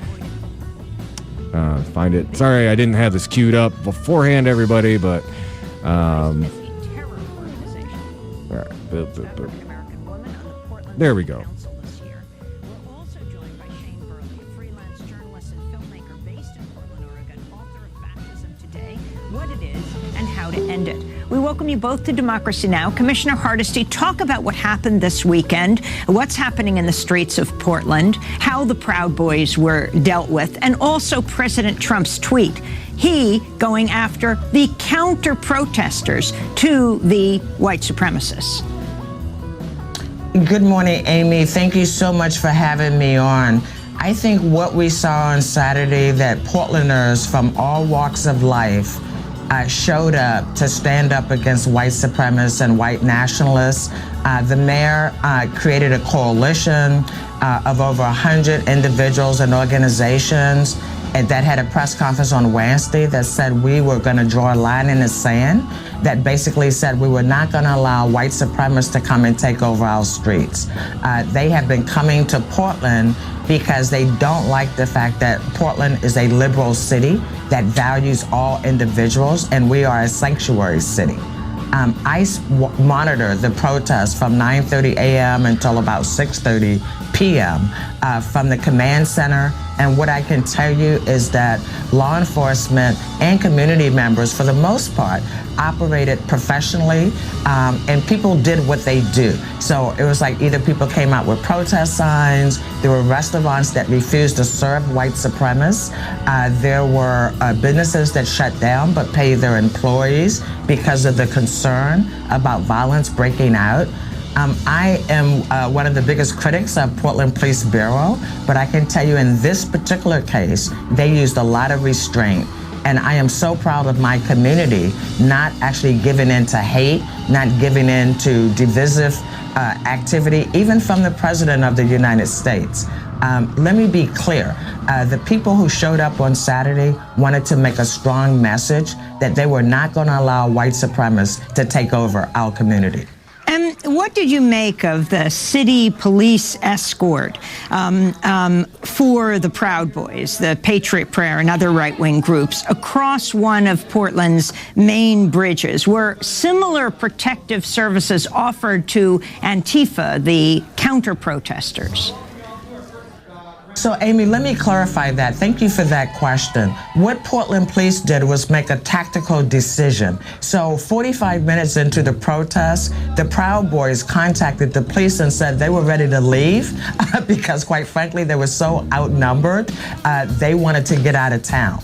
Speaker 1: Find it. Sorry, I didn't have this queued up beforehand, everybody, but all right. There we go.
Speaker 15: and how to end it. We welcome you both to Democracy Now! Commissioner Hardesty, talk about what happened this weekend, what's happening in the streets of Portland, how the Proud Boys were dealt with, and also President Trump's tweet. He going after the counter-protesters to the white supremacists.
Speaker 16: Good morning, Amy. Thank you so much for having me on. I think what we saw on Saturday, that Portlanders from all walks of life showed up to stand up against white supremacists and white nationalists. The mayor created a coalition of over 100 individuals and organizations that had a press conference on Wednesday that said we were going to draw a line in the sand, that basically said we were not going to allow white supremacists to come and take over our streets. They have been coming to Portland because they don't like the fact that Portland is a liberal city that values all individuals, and we are a sanctuary city. I monitor the protests from 9:30 a.m. until about 6:30 p.m. From the command center. And what I can tell you is that law enforcement and community members, for the most part, operated professionally, and people did what they do. So it was like either people came out with protest signs, there were restaurants that refused to serve white supremacists, there were businesses that shut down but paid their employees because of the concern about violence breaking out. I am one of the biggest critics of Portland Police Bureau, but I can tell you in this particular case, they used a lot of restraint. And I am so proud of my community not actually giving in to hate, not giving in to divisive activity, even from the President of the United States. Let me be clear. The people who showed up on Saturday wanted to make a strong message that they were not going to allow white supremacists to take over our community.
Speaker 15: And what did you make of the city police escort for the Proud Boys, the Patriot Prayer, and other right-wing groups across one of Portland's main bridges? Were similar protective services offered to Antifa, the counter-protesters?
Speaker 16: So, Amy, let me clarify that. Thank you for that question. What Portland Police did was make a tactical decision. So 45 minutes into the protest, the Proud Boys contacted the police and said they were ready to leave because, quite frankly, they were so outnumbered. They wanted to get out of town.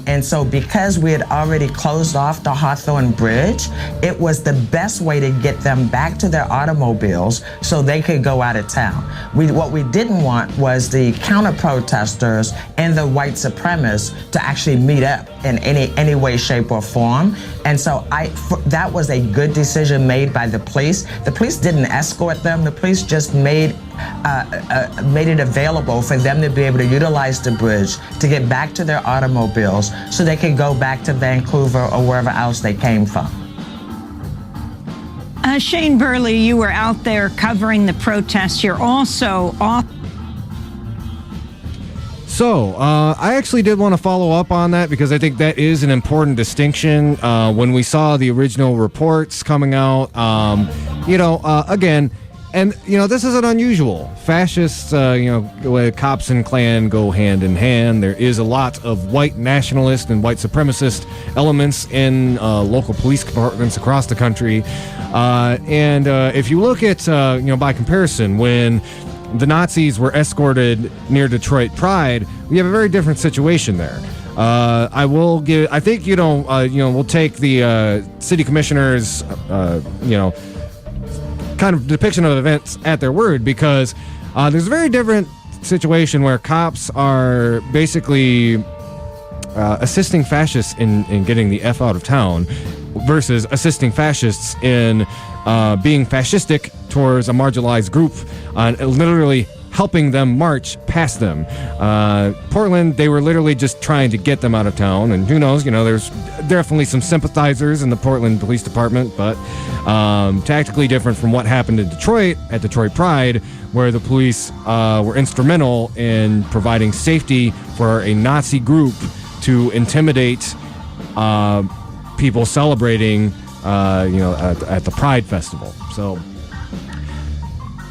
Speaker 16: And so because we had already closed off the Hawthorne Bridge, it was the best way to get them back to their automobiles so they could go out of town. What we didn't want was the counter-protesters and the white supremacists to actually meet up in any way, shape, or form. And so that was a good decision made by the police. The police didn't escort them. The police just made it available for them to be able to utilize the bridge to get back to their automobiles so they could go back to Vancouver or wherever else they came from.
Speaker 15: Shane Burley, you were out there covering the protests. You're also off.
Speaker 1: So, I actually did want to follow up on that because I think that is an important distinction. When we saw the original reports coming out, again, and, this isn't unusual. Fascists, cops and Klan go hand in hand. There is a lot of white nationalist and white supremacist elements in local police departments across the country. And if you look at, by comparison, when the Nazis were escorted near Detroit Pride, we have a very different situation there. We'll take the city commissioner's, kind of depiction of events at their word, because there's a very different situation where cops are basically assisting fascists in getting the F out of town versus assisting fascists in being fascistic towards a marginalized group and literally helping them march past them. Portland, they were literally just trying to get them out of town, and who knows, there's definitely some sympathizers in the Portland Police Department, but tactically different from what happened in Detroit at Detroit Pride, where the police were instrumental in providing safety for a Nazi group to intimidate people celebrating, at the Pride Festival. So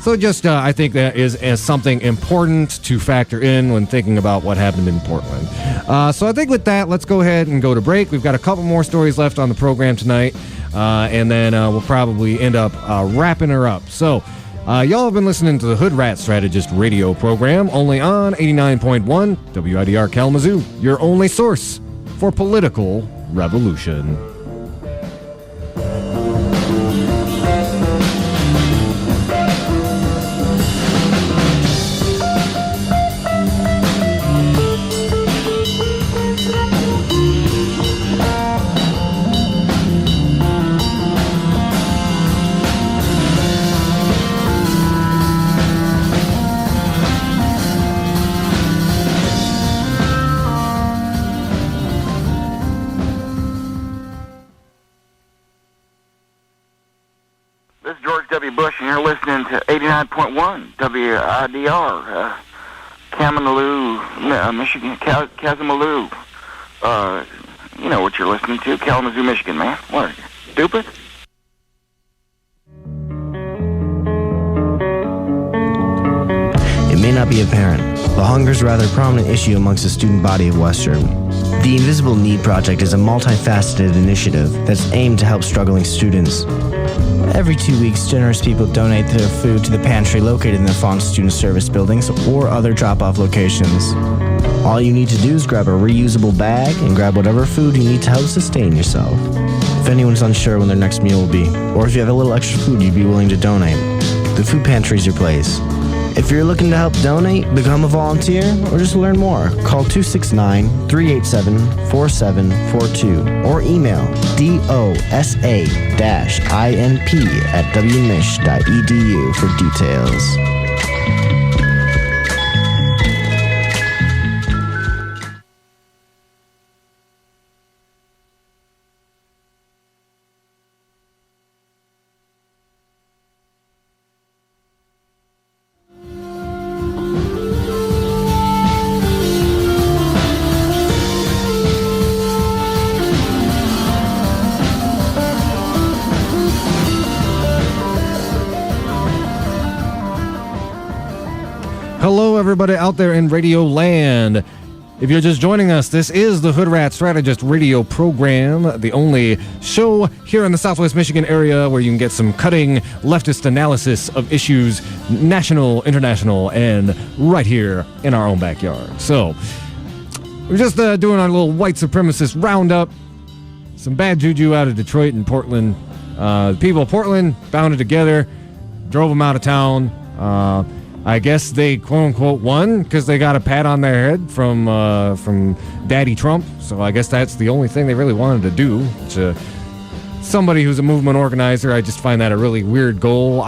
Speaker 1: So just, I think that is something important to factor in when thinking about what happened in Portland. So I think with that, let's go ahead and go to break. We've got a couple more stories left on the program tonight, and then we'll probably end up wrapping her up. So y'all have been listening to the Hoodrat Strategist radio program, only on 89.1 WIDR Kalamazoo, your only source for political revolution.
Speaker 17: Bush, and you're listening to 89.1 WIDR, Kalamazoo, Michigan, Kalamazoo. You know what you're listening to, Kalamazoo, Michigan, man. What are you, stupid?
Speaker 18: It may not be apparent, but hunger is a rather prominent issue amongst the student body of West Germany. The Invisible Need Project is a multifaceted initiative that's aimed to help struggling students. Every 2 weeks, generous people donate their food to the pantry located in the Fawn Student Service buildings or other drop-off locations. All you need to do is grab a reusable bag and grab whatever food you need to help sustain yourself. If anyone's unsure when their next meal will be, or if you have a little extra food you'd be willing to donate, the food pantry is your place. If you're looking to help donate, become a volunteer, or just learn more, call 269-387-4742 or email dosa-inp@wmich.edu for details.
Speaker 1: Hello, everybody out there in Radio Land. If you're just joining us, this is the Hoodrat Strategist radio program, the only show here in the Southwest Michigan area where you can get some cutting leftist analysis of issues, national, international, and right here in our own backyard. So, we're just doing our little white supremacist roundup. Some bad juju out of Detroit and Portland. The people of Portland bound it together, drove them out of town. I guess they quote-unquote won because they got a pat on their head from Daddy Trump. So I guess that's the only thing they really wanted to do. To somebody who's a movement organizer, I just find that a really weird goal.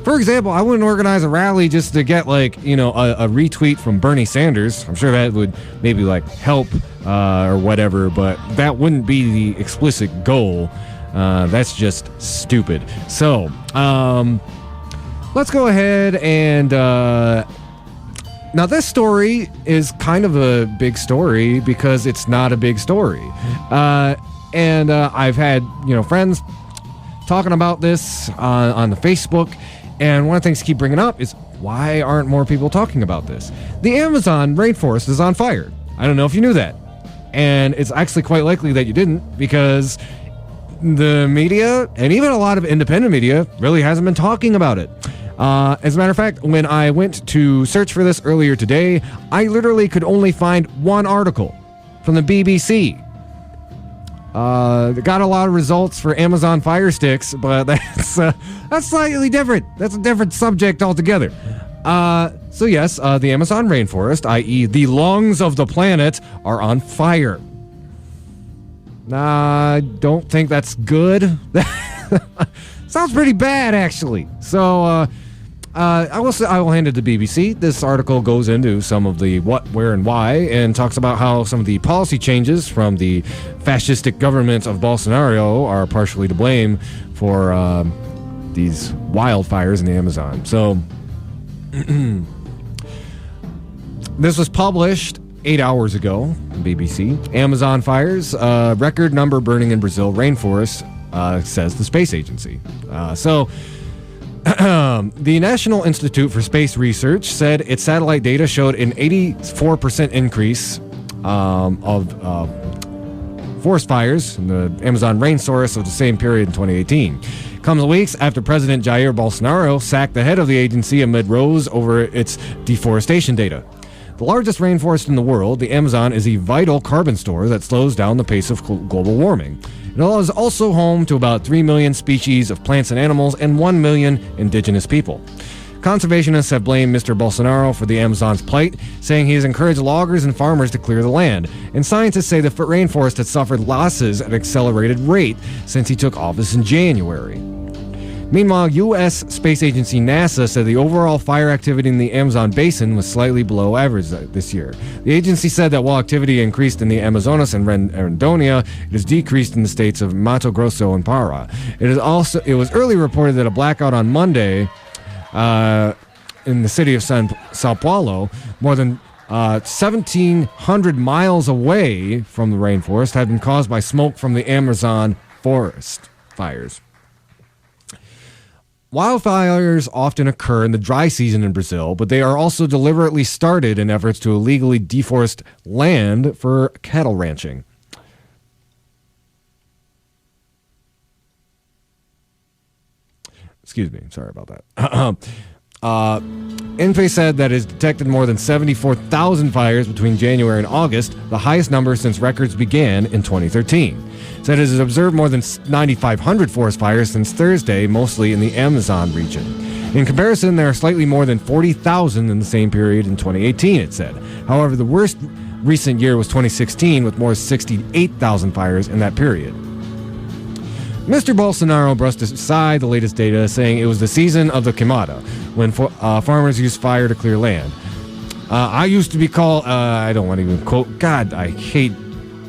Speaker 1: For example, I wouldn't organize a rally just to get a retweet from Bernie Sanders. I'm sure that would maybe help or whatever, but that wouldn't be the explicit goal. That's just stupid. So, let's go ahead and, now this story is kind of a big story because it's not a big story. And I've had, friends talking about this on the Facebook, and one of the things to keep bringing up is why aren't more people talking about this? The Amazon rainforest is on fire. I don't know if you knew that. And it's actually quite likely that you didn't because the media, and even a lot of independent media, really hasn't been talking about it. As a matter of fact, when I went to search for this earlier today, I literally could only find one article from the BBC. Got a lot of results for Amazon Fire Sticks, but that's slightly different. That's a different subject altogether. So yes, the Amazon rainforest, i.e. the lungs of the planet, are on fire. I don't think that's good. Sounds pretty bad, actually. So, I will hand it to BBC. This article goes into some of the what, where, and why, and talks about how some of the policy changes from the fascistic government of Bolsonaro are partially to blame for these wildfires in the Amazon. So, this was published 8 hours ago on BBC. Amazon fires, record number burning in Brazil rainforest, says the space agency. So, The National Institute for Space Research said its satellite data showed an 84% increase of forest fires in the Amazon rainforest of the same period in 2018. Comes weeks after President Jair Bolsonaro sacked the head of the agency amid rows over its deforestation data. The largest rainforest in the world, the Amazon, is a vital carbon store that slows down the pace of global warming. It is also home to about 3 million species of plants and animals and 1 million indigenous people. Conservationists have blamed Mr. Bolsonaro for the Amazon's plight, saying he has encouraged loggers and farmers to clear the land. And scientists say the rainforest has suffered losses at an accelerated rate since he took office in January. Meanwhile, U.S. Space Agency NASA said the overall fire activity in the Amazon basin was slightly below average this year. The agency said that while activity increased in the Amazonas and Rondônia, it has decreased in the states of Mato Grosso and Pará. It was early reported that a blackout on Monday in the city of Sao Paulo, more than 1,700 miles away from the rainforest, had been caused by smoke from the Amazon forest fires. Wildfires often occur in the dry season in Brazil, but they are also deliberately started in efforts to illegally deforest land for cattle ranching. Excuse me, sorry about that. INPE said that it has detected more than 74,000 fires between January and August, the highest number since records began in 2013. Said it has observed more than 9,500 forest fires since Thursday, mostly in the Amazon region. In comparison, there are slightly more than 40,000 in the same period in 2018, it said. However, the worst recent year was 2016, with more than 68,000 fires in that period. Mr. Bolsonaro brushed aside the latest data, saying it was the season of the queimada, when farmers use fire to clear land. I used to be called, I don't want to even quote, God, I hate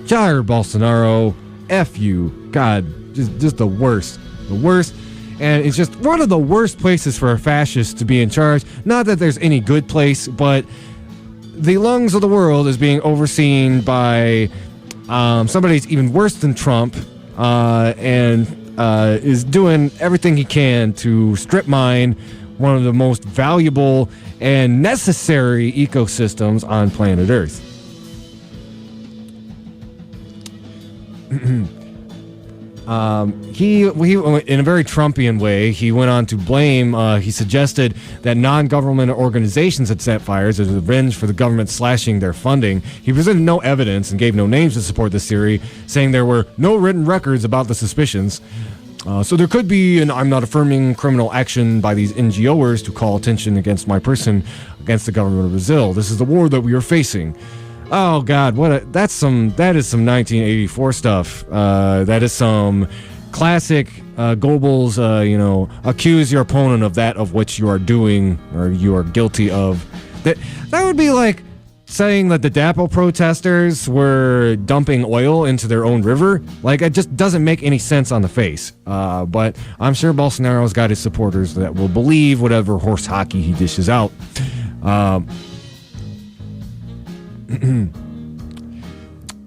Speaker 1: Jair Bolsonaro, F you, God, just the worst. The worst. And it's just one of the worst places for a fascist to be in charge. Not that there's any good place, but the lungs of the world is being overseen by somebody who's even worse than Trump, and is doing everything he can to strip mine one of the most valuable and necessary ecosystems on planet Earth. He in a very Trumpian way, he went on to blame, he suggested that non-government organizations had set fires as revenge for the government slashing their funding. He presented no evidence and gave no names to support this theory, saying there were no written records about the suspicions. So there could be, and I'm not affirming, criminal action by these NGOers to call attention against my person, against the government of Brazil. This is the war that we are facing. Oh God, that is some 1984 stuff. That is some classic Goebbels, accuse your opponent of that of which you are doing or you are guilty of. That would be like saying that the DAPO protesters were dumping oil into their own river. Like, it just doesn't make any sense on the face. But I'm sure Bolsonaro's got his supporters that will believe whatever horse hockey he dishes out.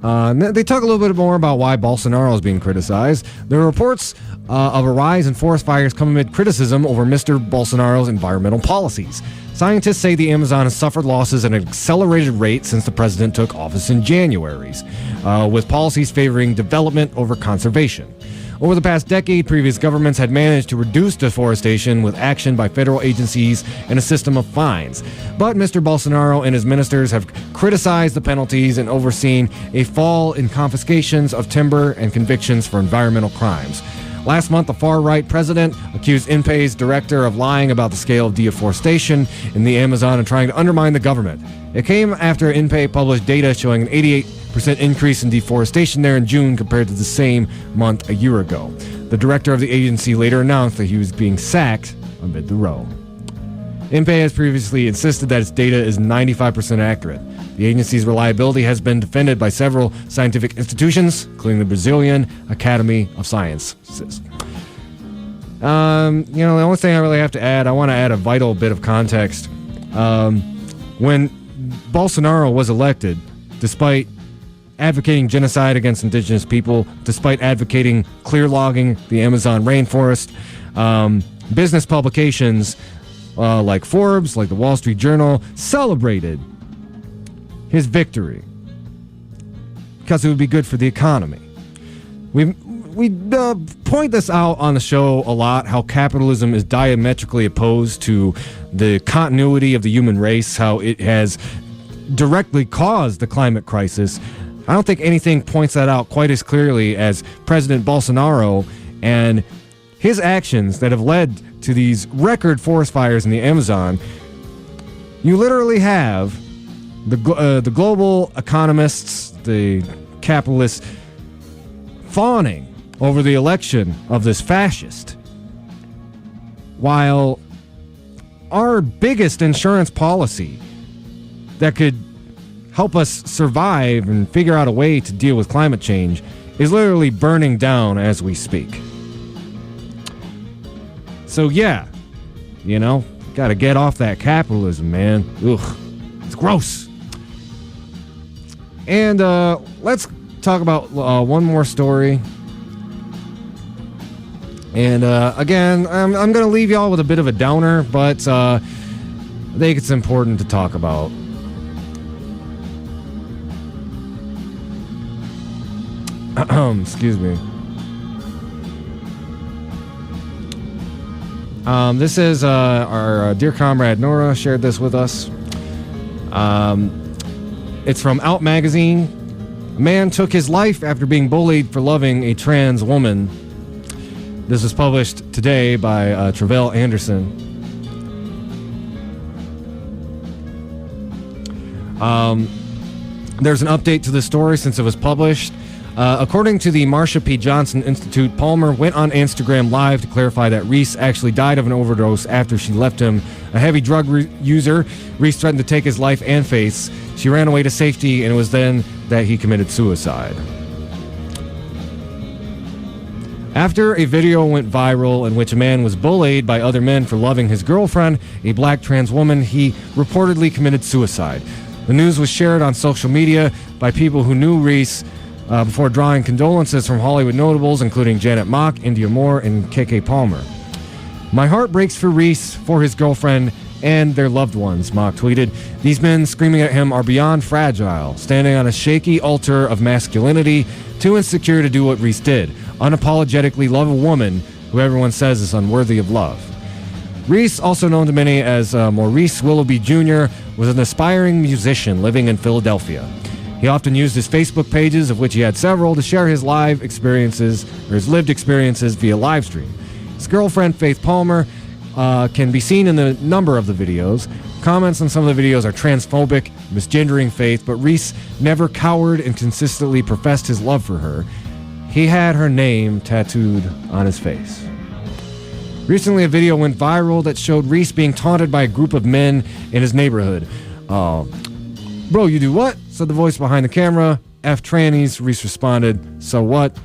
Speaker 1: They talk a little bit more about why Bolsonaro is being criticized. There are reports of a rise in forest fires come amid criticism over Mr. Bolsonaro's environmental policies. Scientists say the Amazon has suffered losses at an accelerated rate since the president took office in January, with policies favoring development over conservation. Over the past decade, previous governments had managed to reduce deforestation with action by federal agencies and a system of fines. But Mr. Bolsonaro and his ministers have criticized the penalties and overseen a fall in confiscations of timber and convictions for environmental crimes. Last month, the far-right president accused INPE's director of lying about the scale of deforestation in the Amazon and trying to undermine the government. It came after INPE published data showing an 88% increase in deforestation there in June compared to the same month a year ago. The director of the agency later announced that he was being sacked amid the row. INPE has previously insisted that its data is 95% accurate. The agency's reliability has been defended by several scientific institutions, including the Brazilian Academy of Sciences. The only thing I really have to add, I want to add a vital bit of context. When Bolsonaro was elected, despite advocating genocide against indigenous people, despite advocating clear logging the Amazon rainforest, Business publications like Forbes, like the Wall Street Journal, celebrated his victory because it would be good for the economy. We point this out on the show a lot, how capitalism is diametrically opposed to the continuity of the human race, how it has directly caused the climate crisis. I don't think anything points that out quite as clearly as President Bolsonaro and his actions that have led to these record forest fires in the Amazon. You literally have the global economists, the capitalists, fawning over the election of this fascist, while our biggest insurance policy that could help us survive and figure out a way to deal with climate change is literally burning down as we speak. So yeah, gotta get off that capitalism, man. Ugh, it's gross. And let's talk about one more story. And again, I'm going to leave y'all with a bit of a downer, but I think it's important to talk about. Excuse me. This is our dear comrade Nora shared this with us. It's from Out Magazine. A man took his life after being bullied for loving a trans woman. This was published today by Travell Anderson. There's an update to the story since it was published. According to the Marsha P. Johnson Institute, Palmer went on Instagram Live to clarify that Reese actually died of an overdose after she left him a heavy drug user. Reese threatened to take his life and face. She ran away to safety, and it was then that he committed suicide. After a video went viral in which a man was bullied by other men for loving his girlfriend, a black trans woman, he reportedly committed suicide. The news was shared on social media by people who knew Reese before drawing condolences from Hollywood notables, including Janet Mock, India Moore, and KK Palmer. My heart breaks for Reese, for his girlfriend, and their loved ones, Mock tweeted. These men screaming at him are beyond fragile, standing on a shaky altar of masculinity, too insecure to do what Reese did, unapologetically love a woman who everyone says is unworthy of love. Reese, also known to many as Maurice Willoughby Jr., was an aspiring musician living in Philadelphia. He often used his Facebook pages, of which he had several, to share his lived experiences via live stream. His girlfriend, Faith Palmer, can be seen in the number of the videos. Comments on some of the videos are transphobic, misgendering Faith, but Reese never cowered and consistently professed his love for her. He had her name tattooed on his face. Recently, a video went viral that showed Reese being taunted by a group of men in his neighborhood. Bro, you do what? Said the voice behind the camera. F trannies, Reese responded, so what?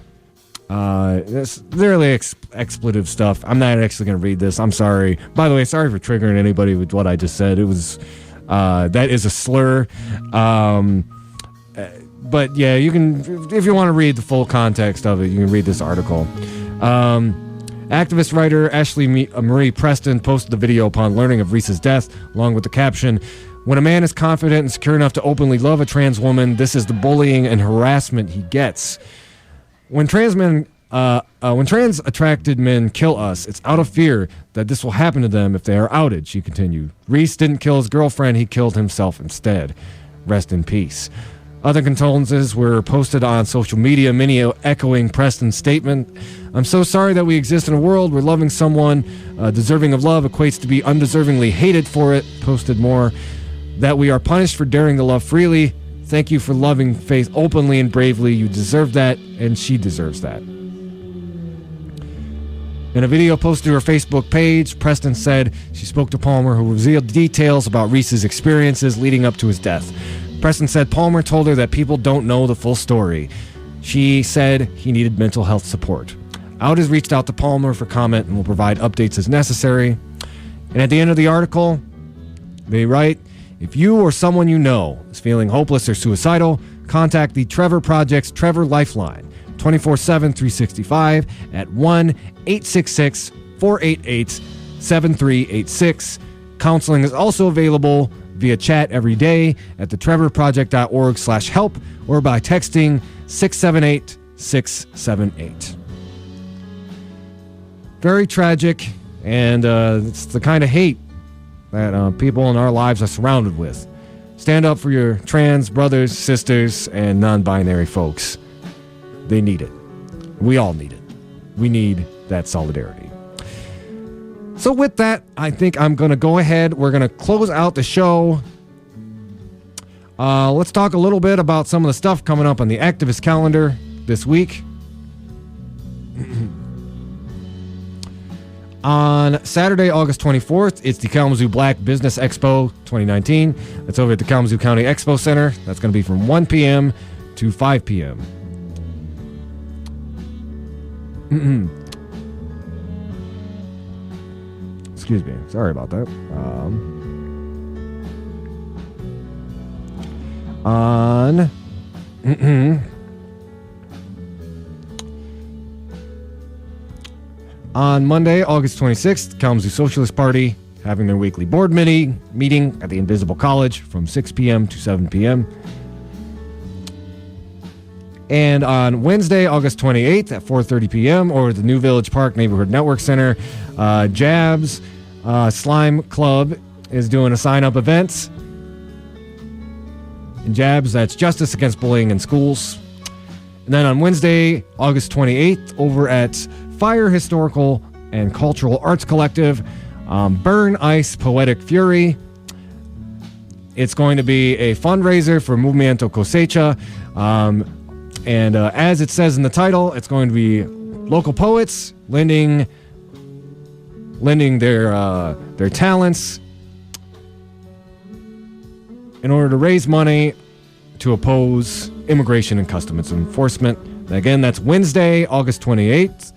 Speaker 1: That's literally expletive stuff. I'm not actually going to read this. I'm sorry. By the way, sorry for triggering anybody with what I just said. It was, that is a slur. But yeah, you can, if you want to read the full context of it, you can read this article. Activist writer Ashley Marie Preston posted the video upon learning of Reese's death, along with the caption, "When a man is confident and secure enough to openly love a trans woman, this is the bullying and harassment he gets. When trans attracted men kill us, it's out of fear that this will happen to them if they are outed," she continued. Reese didn't kill his girlfriend, he killed himself instead. Rest in peace. Other condolences were posted on social media, many echoing Preston's statement. "I'm so sorry that we exist in a world where loving someone deserving of love equates to be undeservingly hated for it," posted more. "That we are punished for daring to love freely. Thank you for loving Faith openly and bravely. You deserve that, and she deserves that." In a video posted to her Facebook page, Preston said she spoke to Palmer, who revealed details about Reese's experiences leading up to his death. Preston said Palmer told her that people don't know the full story. She said he needed mental health support. Out has reached out to Palmer for comment and will provide updates as necessary. And at the end of the article, they write, "If you or someone you know is feeling hopeless or suicidal, contact the Trevor Project's Trevor Lifeline, 24/7, 365 at 1-866 488-7386. Counseling is also available via chat every day at thetrevorproject.org/help or by texting 678-678. Very tragic, and it's the kind of hate that people in our lives are surrounded with. Stand up for your trans brothers, sisters, and non-binary folks. They need it. We all need it. We need that solidarity. So with that, I think I'm going to go ahead. We're going to close out the show. Let's talk a little bit about some of the stuff coming up on the activist calendar this week. On Saturday, August 24th, it's the Kalamazoo Black Business Expo 2019. That's over at the Kalamazoo County Expo Center. That's going to be from 1 p.m. to 5 p.m. Excuse me. Sorry about that. On Monday, August 26th, Kalamazoo Socialist Party having their weekly board meeting at the Invisible College from 6 p.m. to 7 p.m. And on Wednesday, August 28th at 4:30 p.m. over at the New Village Park Neighborhood Network Center, Jabs Slime Club is doing a sign-up event. And Jabs, that's Justice Against Bullying in Schools. And then on Wednesday, August 28th, over at Fire Historical and Cultural Arts Collective, Burn Ice Poetic Fury. It's going to be a fundraiser for Movimiento Cosecha. And as it says in the title, it's going to be local poets lending their talents in order to raise money to oppose immigration and customs enforcement. And again, that's Wednesday, August 28th.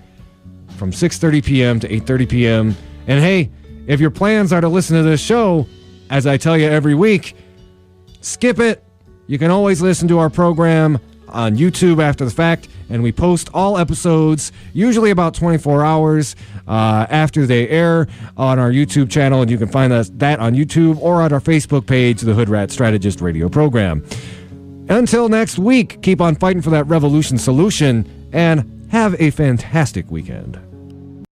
Speaker 1: From 6:30 p.m. to 8:30 p.m. And hey, if your plans are to listen to this show, as I tell you every week, skip it. You can always listen to our program on YouTube after the fact, and we post all episodes usually about 24 hours after they air on our YouTube channel, and you can find that on YouTube or on our Facebook page, the Hoodrat Strategist radio program. Until next week, keep on fighting for that revolution solution, and have a fantastic weekend.